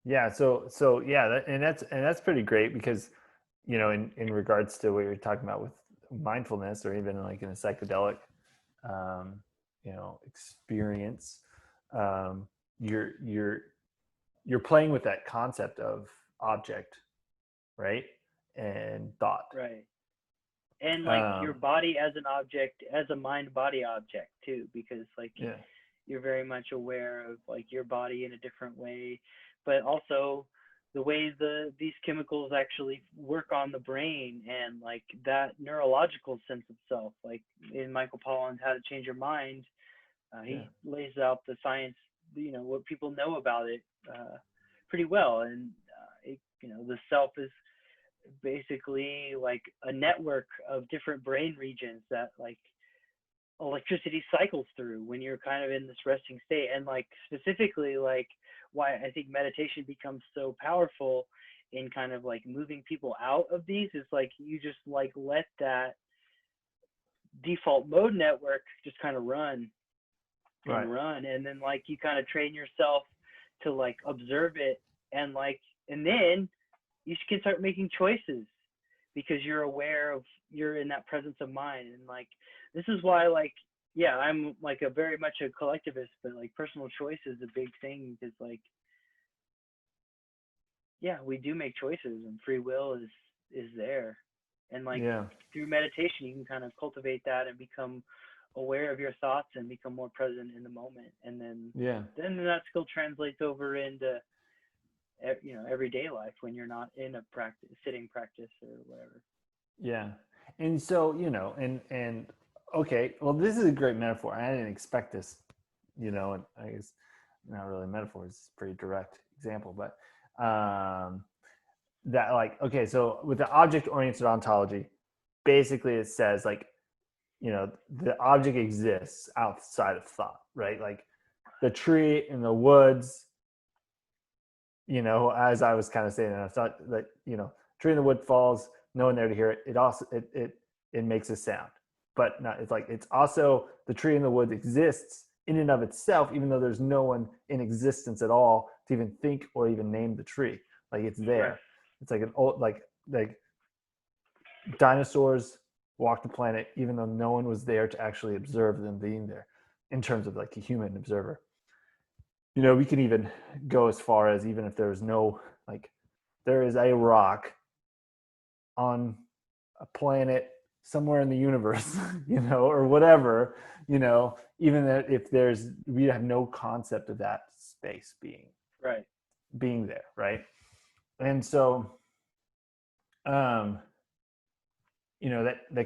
Yeah. So yeah, and that's pretty great because in regards to what you're talking about with mindfulness, or even like in a psychedelic um, experience, um, you're playing with that concept of object, right, and thought. right. And like your um, body as an object, as a mind body object too, because like yeah. you're very much aware of like your body in a different way, but also the way these chemicals actually work on the brain, and like that neurological sense of self. Like in Michael Pollan's How to Change Your Mind, Yeah. he lays out the science, what people know about it pretty well. And the self is basically like a network of different brain regions that like electricity cycles through when you're kind of in this resting state. And like specifically, like why I think meditation becomes so powerful in kind of like moving people out of these is like you just like let that default mode network just kind of run and Right. run, and then like you kind of train yourself to like observe it, and then you can start making choices because you're aware of, you're in that presence of mind. And like this is why, like, yeah, I'm like a very much a collectivist, but like personal choice is a big thing, because like, yeah, we do make choices, and free will is there. And like Yeah. through meditation you can kind of cultivate that and become aware of your thoughts and become more present in the moment. And then Yeah. that skill translates over into everyday life when you're not in a sitting practice or whatever. Yeah. And so, and okay, well, this is a great metaphor. I didn't expect this, and I guess not really a metaphor, it's a pretty direct example, but that like, okay, so with the object-oriented ontology, basically it says like, the object exists outside of thought, right? Like the tree in the woods, as I was kind of saying, and I thought that, tree in the wood falls, no one there to hear it. It also, it makes a sound, but not, it's like, it's also the tree in the woods exists in and of itself, even though there's no one in existence at all to even think or even name the tree. Like it's there. Right. It's like an old, like dinosaurs walked the planet, even though no one was there to actually observe them being there in terms of like a human observer. We can even go as far as, even if there is no, like, there is a rock on a planet somewhere in the universe, or whatever, even if we have no concept of that space Right. being there, right? And so, that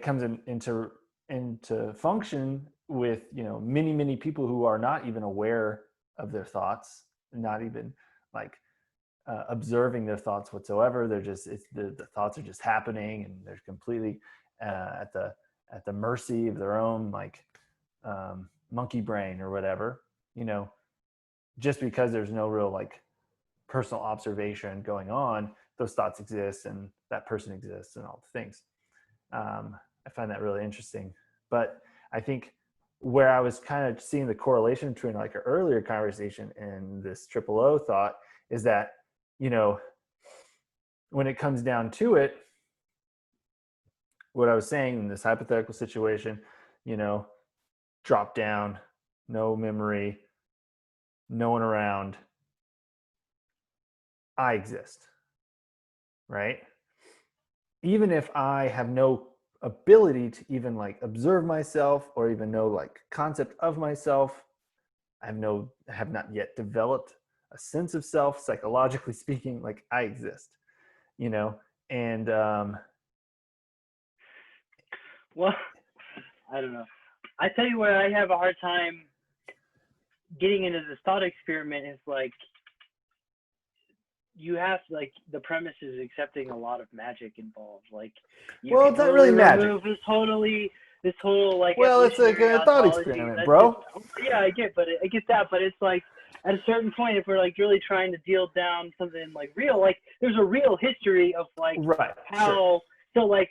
comes into function with, many people who are not even aware of their thoughts, not even like observing their thoughts whatsoever. They're just, the thoughts are just happening, and they're completely at the mercy of their own like monkey brain or whatever, just because there's no real like personal observation going on. Those thoughts exist, and that person exists, and all the things. I find that really interesting. But I think where I was kind of seeing the correlation between like an earlier conversation and this triple O thought is that, when it comes down to it, what I was saying in this hypothetical situation, drop down, no memory, no one around, I exist, right? Even if I have no ability to even like observe myself or even no like concept of myself, I have not yet developed a sense of self, psychologically speaking, like I exist, and well, I don't know. I tell you where I have a hard time getting into this thought experiment is like, you have like, the premise is accepting a lot of magic involved. Like, well, it's not really magic. This whole like. Well, it's like a thought experiment, bro. Yeah, I get that, but it's like at a certain point, if we're like really trying to deal down something like real, like there's a real history of like right, how. Sure. So like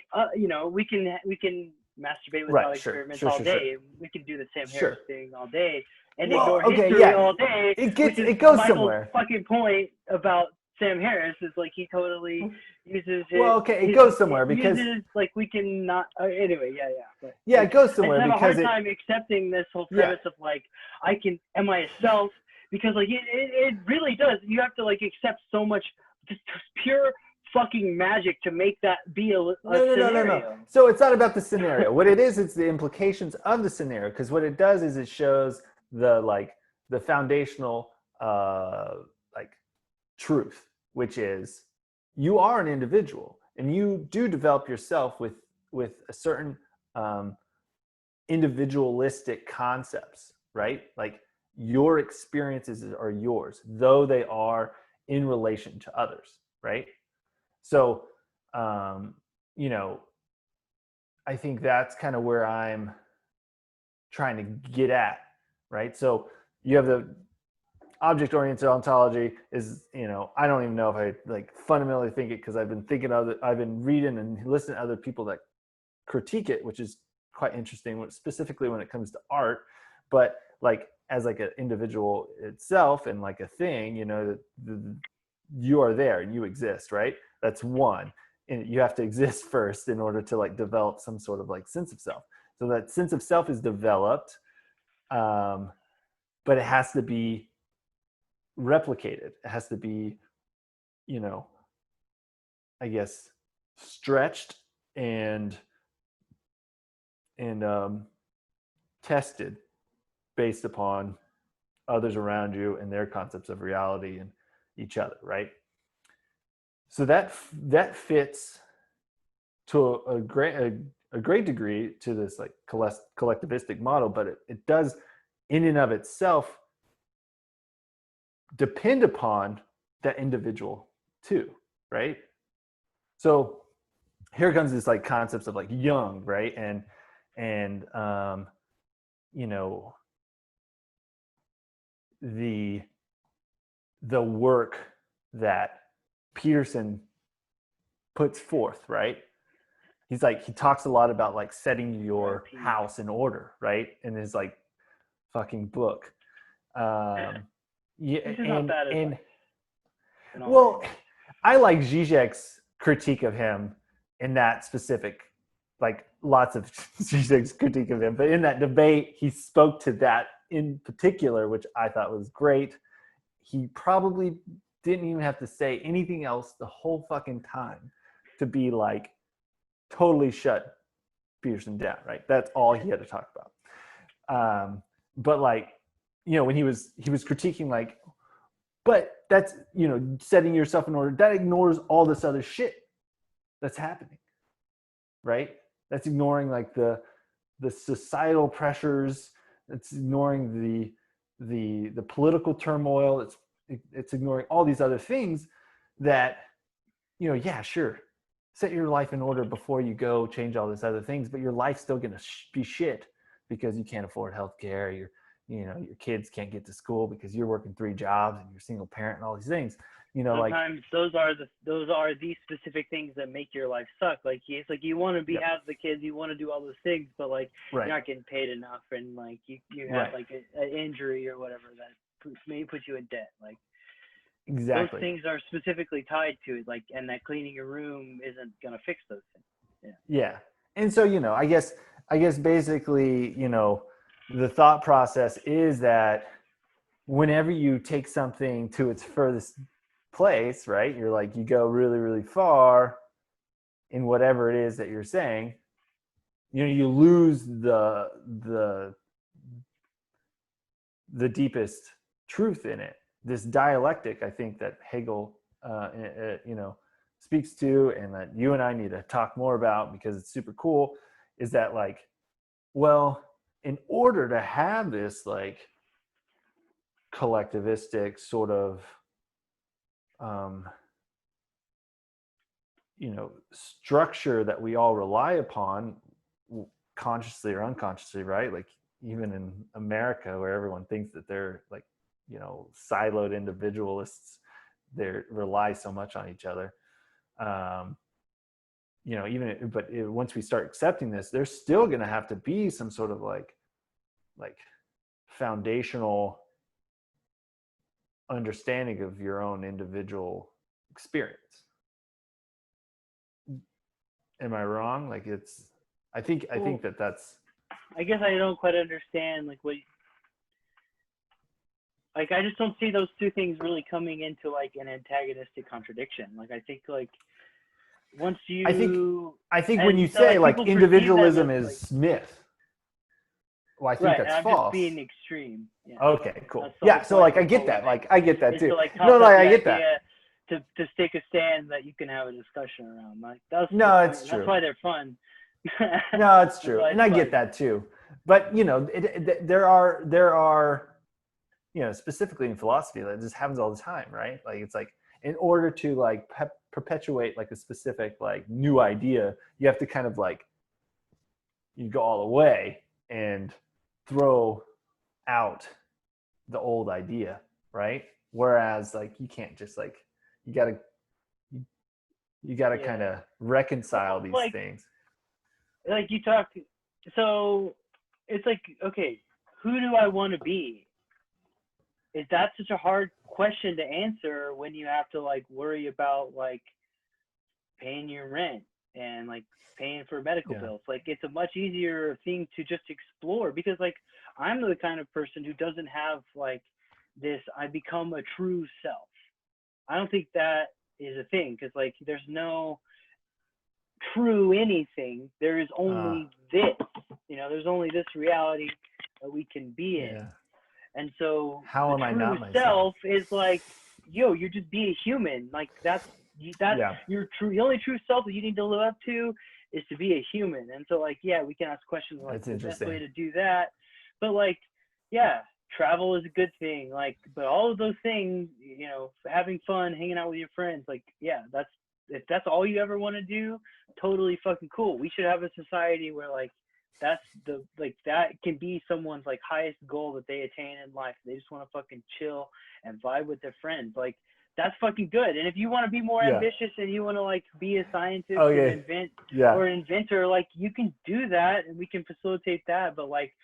we can masturbate with thought experiments all day. Sure. We can do the Sam Harris thing all day and ignore history all day. It goes Michael's somewhere. Fucking point about Sam Harris is like he totally uses it. Well, okay, it goes somewhere because like we can not. Anyway, yeah. But, yeah, it goes somewhere I have because a hard time accepting this whole premise of like am I a self? Because like it really does. You have to like accept so much just pure fucking magic to make that be a scenario. No. So it's not about the scenario. What it is, it's the implications of the scenario. Because what it does is it shows the foundational like truth, which is you are an individual and you do develop yourself with a certain individualistic concepts, right? Like your experiences are yours, though they are in relation to others, right? So, you know, I think that's kind of where I'm trying to get at, right? So you have the object-oriented ontology is, you know, I don't even know if I like fundamentally think it because I've been reading and listening to other people that critique it, which is quite interesting, specifically when it comes to art. But like as like an individual itself and like a thing, you know, that you are there and you exist, right? That's one. And you have to exist first in order to like develop some sort of like sense of self. So that sense of self is developed, but it has to be replicated. It has to be, you know, I guess stretched and tested based upon others around you and their concepts of reality and each other, right? So that fits to a great degree to this like collectivistic model, but it does in and of itself depend upon that individual too, right? So here comes this like concepts of like Jung, right? And you know, the work that Peterson puts forth, right? He's like, he talks a lot about like setting your house in order, right? In his like fucking book. Yeah, and well, I like Zizek's critique of him in that specific, like lots of Zizek's critique of him, but in that debate, he spoke to that in particular, which I thought was great. He probably didn't even have to say anything else the whole fucking time to be like totally shut Peterson down, right? That's all he had to talk about. But like, you know, when he was critiquing like, but that's, you know, setting yourself in order, that ignores all this other shit that's happening, right? That's ignoring like the societal pressures. It's ignoring the political turmoil. It's ignoring all these other things that, you know, yeah, sure, set your life in order before you go change all these other things, but your life's still going to be shit because you can't afford healthcare. You know, your kids can't get to school because you're working 3 jobs and you're a single parent and all these things. You know, sometimes like those are the specific things that make your life suck. Like it's like you want to have the kids, you want to do all those things, but like you're not getting paid enough, and like you have like an injury or whatever that may put you in debt. Like exactly, those things are specifically tied to it. Like, and that cleaning your room isn't gonna fix those things. Yeah. And so, you know, I guess basically, you know, the thought process is that whenever you take something to its furthest place, right? You're like, you go really, really far in whatever it is that you're saying, you know, you lose the deepest truth in it. This dialectic, I think that Hegel, you know, speaks to, and that you and I need to talk more about because it's super cool, is that like, well, in order to have this like collectivistic sort of you know, structure that we all rely upon consciously or unconsciously, right? Like even in America where everyone thinks that they're like, you know, siloed individualists, they rely so much on each other. You know, once we start accepting this, there's still going to have to be some sort of like foundational understanding of your own individual experience. Am I wrong? Like I think that's. I guess I don't quite understand like what. Like I just don't see those two things really coming into like an antagonistic contradiction. Like I think like once you. I think when you say like individualism is myth. Well, I think that's false. Just being extreme. Yeah. Okay, cool. Yeah, so like I get that. Like I get that too. Like no, like I get that. to take a stand that you can have a discussion around. Like that's the No, point. it's That's true. why they're fun. No, it's That's true, why and it's I get fun. that too. But there are specifically in philosophy, that just happens all the time, right? Like it's like in order to like perpetuate like a specific like new idea, you have to kind of like you go all the way and throw out the old idea, right? Whereas like you can't just like you gotta you gotta kind Yeah. of reconcile Well, these things. like you talk. So it's like, okay, who do I want to be? Is that such a hard question to answer when you have to like worry about like paying your rent and like paying for medical Yeah. bills? Like it's a much easier thing to just explore because like I'm the kind of person who doesn't have like this I become a true self. I don't think that is a thing because like there's no true anything. There is Uh, only this. There's only this reality that we can be in. yeah. And so How the am I true not myself? self is like, yo, you just be a human. Like that's Yeah. your true. The only true self that you need to live up to is to be a human. And so like, yeah, we can ask questions like That's the best way interesting. to do that. But like, yeah, travel is a good thing. Like, but all of those things, having fun, hanging out with your friends, like, yeah, that's if that's all you ever want to do, totally fucking cool. We should have a society where like that's the like that can be someone's like highest goal that they attain in life. They just want to fucking chill and vibe with their friends. Like that's fucking good. And if you want to be more Yeah. ambitious and you want to like be a scientist and Okay. invent Yeah. or an inventor, like you can do that and we can facilitate that. But like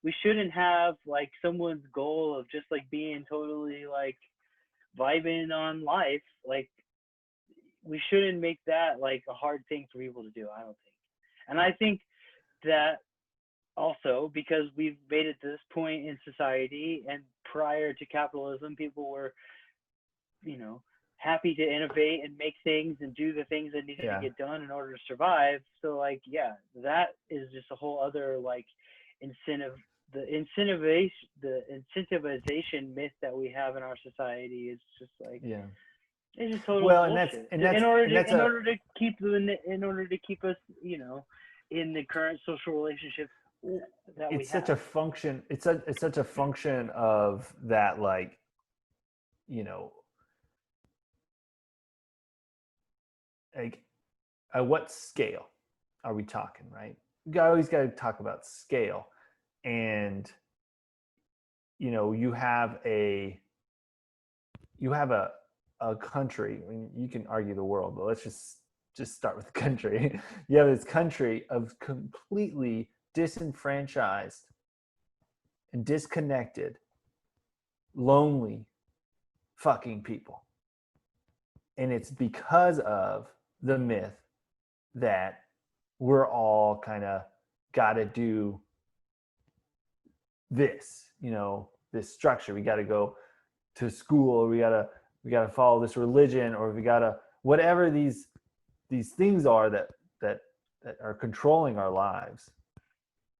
we shouldn't have like someone's goal of just like being totally like vibing on life. Like we shouldn't make that like a hard thing for people to do. I don't think. And I think that also because we've made it to this point in society and prior to capitalism people were happy to innovate and make things and do the things that needed to Yeah. get done in order to survive. So like yeah, that is just a whole other like incentive. The incentivization myth that we have in our society is just like Yeah. it's just total Well, and that's bullshit. and In that's order and to that's in a order to keep us, in the current social relationships that we it's such a have. function. It's such a function of that like you know like at what scale are we talking, right? You always got to talk about scale, and you have a country. I mean, you can argue the world, but let's just start with the country. You have this country of completely disenfranchised and disconnected, lonely fucking people, and it's because of the myth that we're all kind of got to do this, this structure. We got to go to school, or we got to follow this religion, or we got to whatever these things are that are controlling our lives.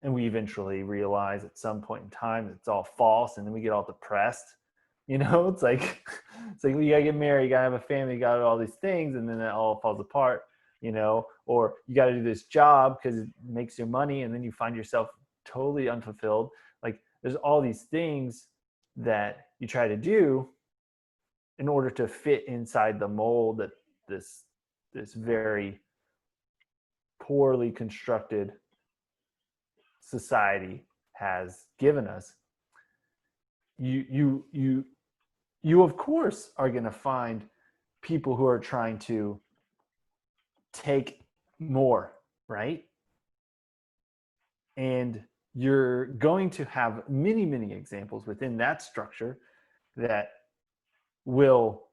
And we eventually realize at some point in time that it's all false, and then we get all depressed. It's like you gotta get married, you gotta have a family, you gotta do all these things, and then it all falls apart. Or you got to do this job because it makes you money, and then you find yourself totally unfulfilled. Like there's all these things that you try to do in order to fit inside the mold that this very poorly constructed society has given us. You of course are going to find people who are trying to take more, right? And you're going to have many, many examples within that structure that will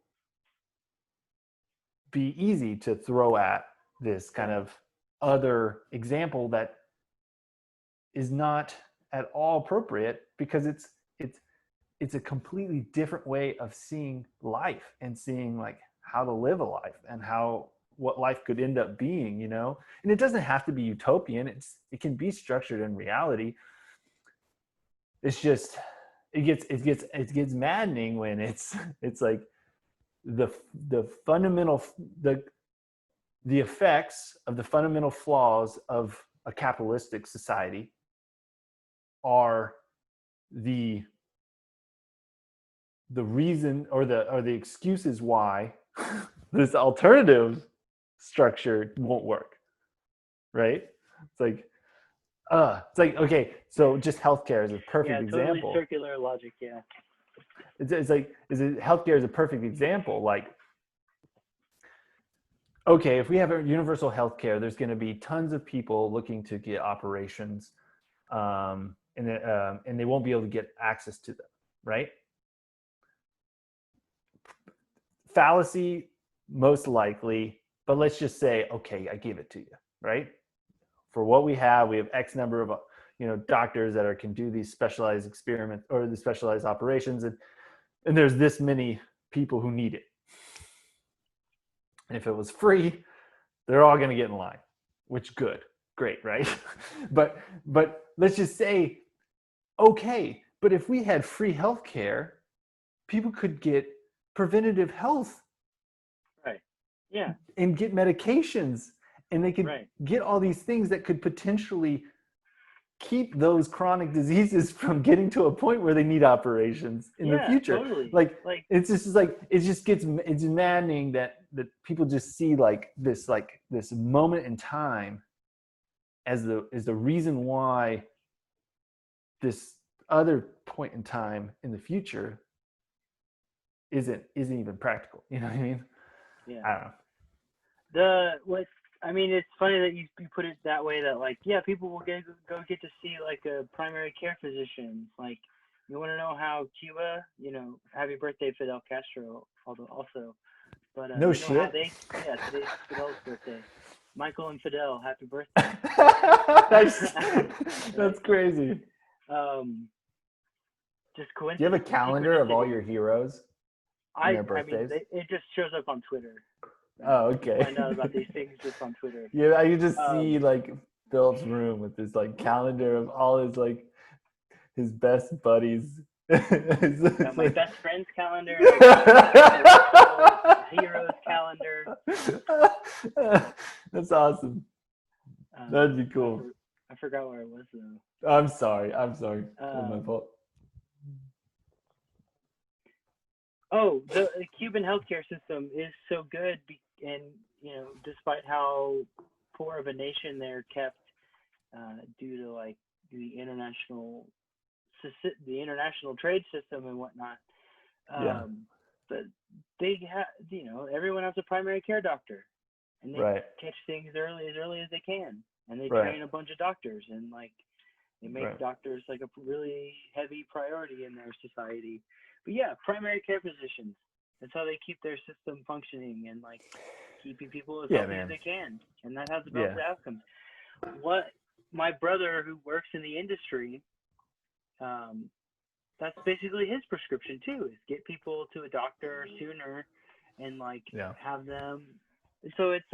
be easy to throw at this kind of other example that is not at all appropriate, because it's a completely different way of seeing life and seeing like how to live a life and what life could end up being. And it doesn't have to be utopian. It can be structured in reality. It's just it gets maddening when it's like the fundamental the effects of the fundamental flaws of a capitalistic society are the reason or the excuses why this alternative structure won't work, right? It's like okay, so just healthcare is a perfect totally example. circular logic. Yeah, It's like healthcare is a perfect example. Like, okay, if we have a universal healthcare, there's going to be tons of people looking to get operations, and they won't be able to get access to them, right? Fallacy, most likely, but let's just say, okay, I give it to you, right? For what we have X number of doctors that can do these specialized experiments or the specialized operations, and there's this many people who need it. And if it was free, they're all going to get in line, which great, right? but let's just say, okay, but if we had free healthcare, people could get preventative health, right? Yeah, and get medications, and they could right. get all these things that could potentially keep those chronic diseases from getting to a point where they need operations in the future. Totally. Like it's maddening that people just see this moment in time as the reason why this other point in time in the future isn't even practical. You know what I mean? Yeah. I don't know. It's funny that you put it that way, that people will get to see a primary care physician. Like, you want to know how Cuba, happy birthday, Fidel Castro, also. But no shit. Today's Fidel's birthday. Michael and Fidel, happy birthday. That's crazy. Just coincidence. Do you have a calendar of all your heroes and their birthdays? It just shows up on Twitter. Oh, okay. You find out about these things just on Twitter. Yeah, I could just see Philip's room with this calendar of all his best buddies. Got my best friend's calendar, heroes calendar. That's awesome. That'd be cool. I forgot where I was though. I'm sorry. That's my fault. Oh, the Cuban healthcare system is so good, and despite how poor of a nation they're kept due to the international trade system and whatnot. But they have, everyone has a primary care doctor, and they catch things as early as they can, and they train a bunch of doctors, and they make doctors a really heavy priority in their society. But yeah, primary care physicians. That's how they keep their system functioning and keeping people as healthy as they can, and that has the best outcomes. What my brother, who works in the industry, that's basically his prescription too, is get people to a doctor sooner and have them. So it's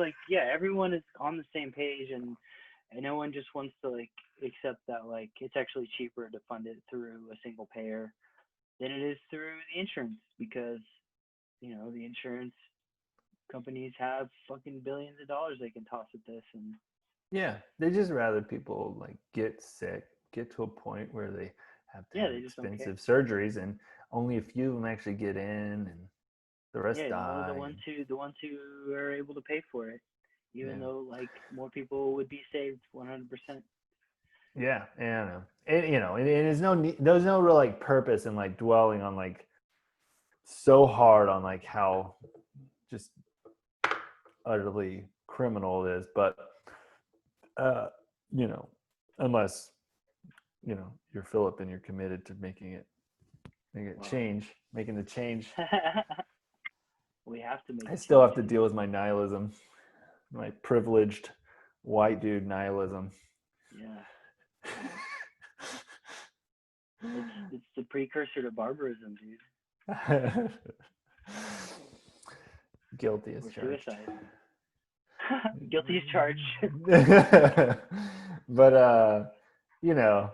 everyone is on the same page, and no one just wants to accept that it's actually cheaper to fund it through a single payer than it is through the insurance, because the insurance companies have fucking billions of dollars they can toss at this, and they just rather people get sick, get to a point where they have to have expensive surgeries, and only a few of them actually get in, and the rest die. The ones who are able to pay for it, even though more people would be saved 100%. Yeah, I know. And there's no real purpose in dwelling on so hard on how just utterly criminal it is, but unless you're Philip and you're committed to making the change. We have to make. I still have to deal with my nihilism, my privileged white dude nihilism. Yeah. It's the precursor to barbarism, dude. Guilty as charged. Suicide. Guilty as charged. But I don't know.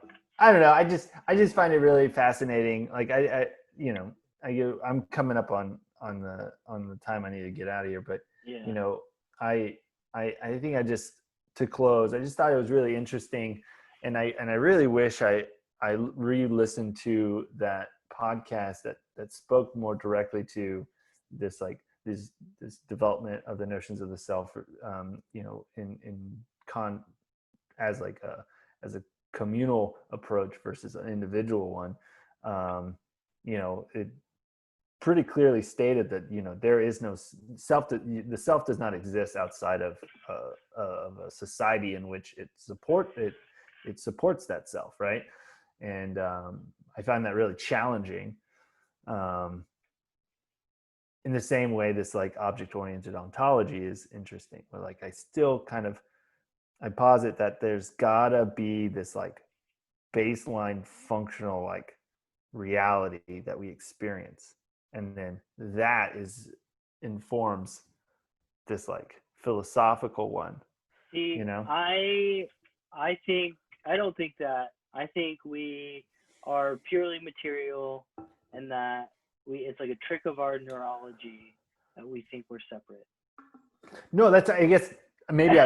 I just find it really fascinating. I'm coming up on on the time I need to get out of here. But Yeah. you know, I I think I just to close, I just thought it was really interesting, and I really wish I re-listened to that podcast that spoke more directly to this like this development of the notions of the self, you know, in con as like a as a communal approach versus an individual one. You know, it pretty clearly stated that, you know, there is no self, the self does not exist outside of a society in which it supports that self, right? And I find that really challenging. Um, in the same way, this like object oriented ontology is interesting, but like I still kind of I posit that there's gotta be this like baseline functional like reality that we experience, and then that is informs this like philosophical one, See, you know. I think I don't think that. I think we are purely material, and that we it's like a trick of our neurology that we think we're separate. No, that's, I guess maybe I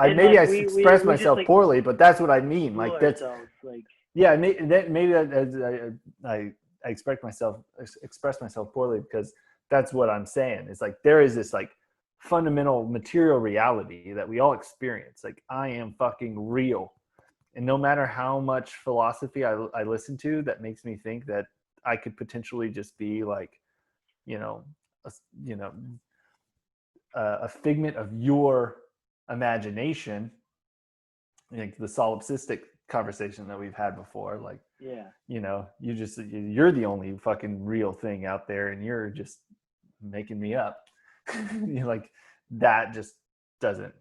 And maybe like I we expressed we just myself like poorly, but that's what I mean. fool Like that's, ourselves. Like yeah, maybe I express myself poorly because that's what I'm saying. It's like there is this like fundamental material reality that we all experience. Like I am fucking real, and no matter how much philosophy I listen to that makes me think that I could potentially just be like, you know, a, you know, a figment of your imagination, like the solipsistic conversation that we've had before, like, yeah, you know, you're the only fucking real thing out there and you're just making me up. You're like, that just doesn't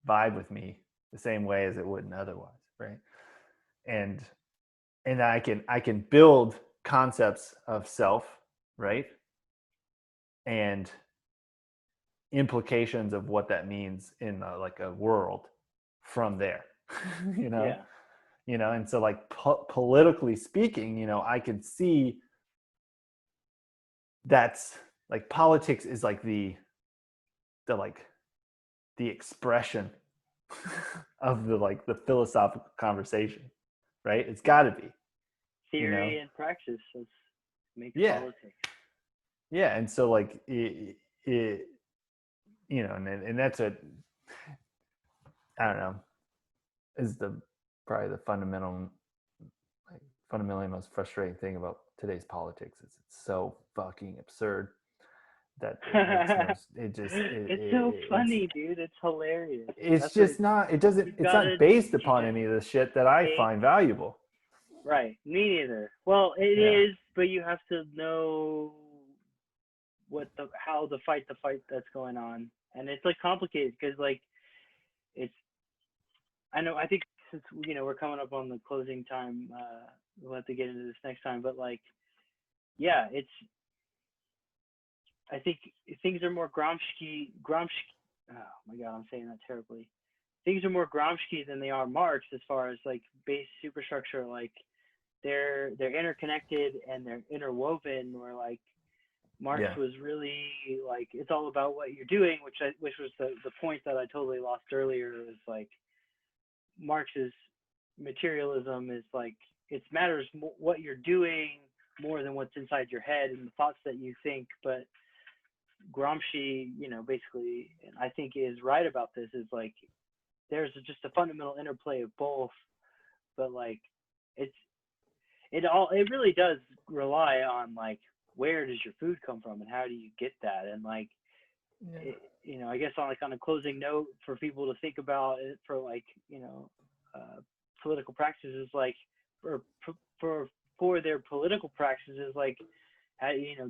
vibe with me the same way as it wouldn't otherwise, right? and and I can build concepts of self, right, and implications of what that means in like a world from there. you know yeah. you know and so like politically speaking, you know, I could see that's like politics is like the like the expression of the like the philosophical conversation, right? It's got to be, you know. Theory and praxis makes Yeah, politics. yeah. And so like it you know, and that's a, I don't know, is the probably the like fundamentally most frustrating thing about today's politics is it's so fucking absurd that it makes no, it just It's so it's funny, dude. It's hilarious. it's That's what just not, you it's gotta not based you upon just any of the shit that I take find valuable. right. Me neither. Well, it Yeah, is, but you have to know how the fight that's going on, and it's like complicated because like it's I know I think since we're coming up on the closing time, we'll have to get into this next time, but like yeah, it's I think things are more Gramsci. Oh my god, I'm saying that terribly. Things are more Gramsci than they are Marx as far as like base superstructure. Like they're interconnected and they're interwoven. Where like Marx yeah, was really like it's all about what you're doing, which was the point that I totally lost earlier. Is like Marx's materialism is like it matters what you're doing more than what's inside your head and the thoughts that you think. But Gramsci, basically, and I think is right about this, is like there's just a fundamental interplay of both, but like it's it really does rely on like where does your food come from and how do you get that, and like yeah, I guess on a closing note for people to think about it for like political practices, like for for for their political practices, like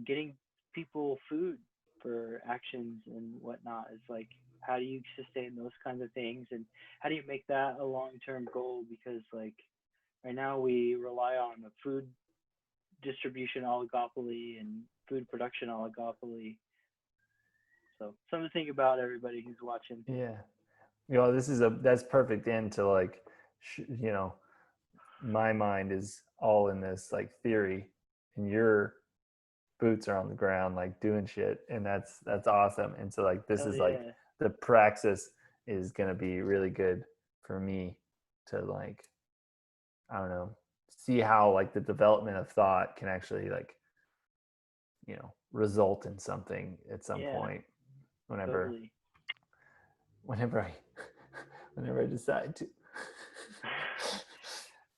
getting people food for actions and whatnot is like how do you sustain those kinds of things and how do you make that a long-term goal, because like right now we rely on a food distribution oligopoly and food production oligopoly. So something to think about, everybody who's watching. yeah. You know, that's perfect end to like, you know, my mind is all in this like theory, and you're boots are on the ground, like doing shit, and that's awesome. And so like this Hell is yeah. like the praxis is gonna be really good for me to like, I don't know, see how like the development of thought can actually like, you know, result in something at some Yeah, point whenever totally. whenever I whenever I decide to.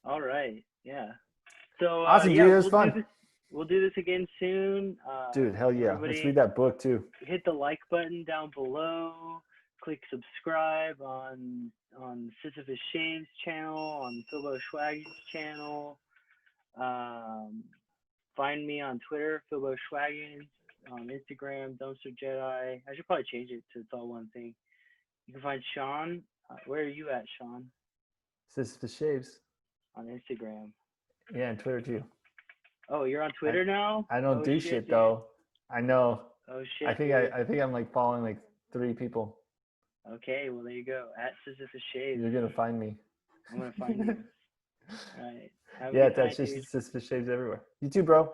All right. Yeah. So Awesome, yeah, dude. It was fun. We'll do this again soon. Dude, hell yeah. Let's read Everybody, that book too. hit the like button down below. Click subscribe on Sisyphus Shaves channel, on Philbo Schwaggy's channel. Um, find me on Twitter, Philbo Schwaggins, on Instagram, Dumpster Jedi. I should probably change it to it's all one thing. You can find Sean. Where are you at, Sean? Sisyphus Shaves. On Instagram. Yeah, and Twitter too. Oh, you're on Twitter now? I don't Oh do shit, shit dude. though. I know. Oh I shit, think dude. I think I'm like following like 3 people. Okay, well there you go. At Sisyphus Shaves. You're gonna find me. I'm gonna find you. All right. Have a Yeah, good that's night, just dude. Sisyphus Shaves everywhere. You too, bro.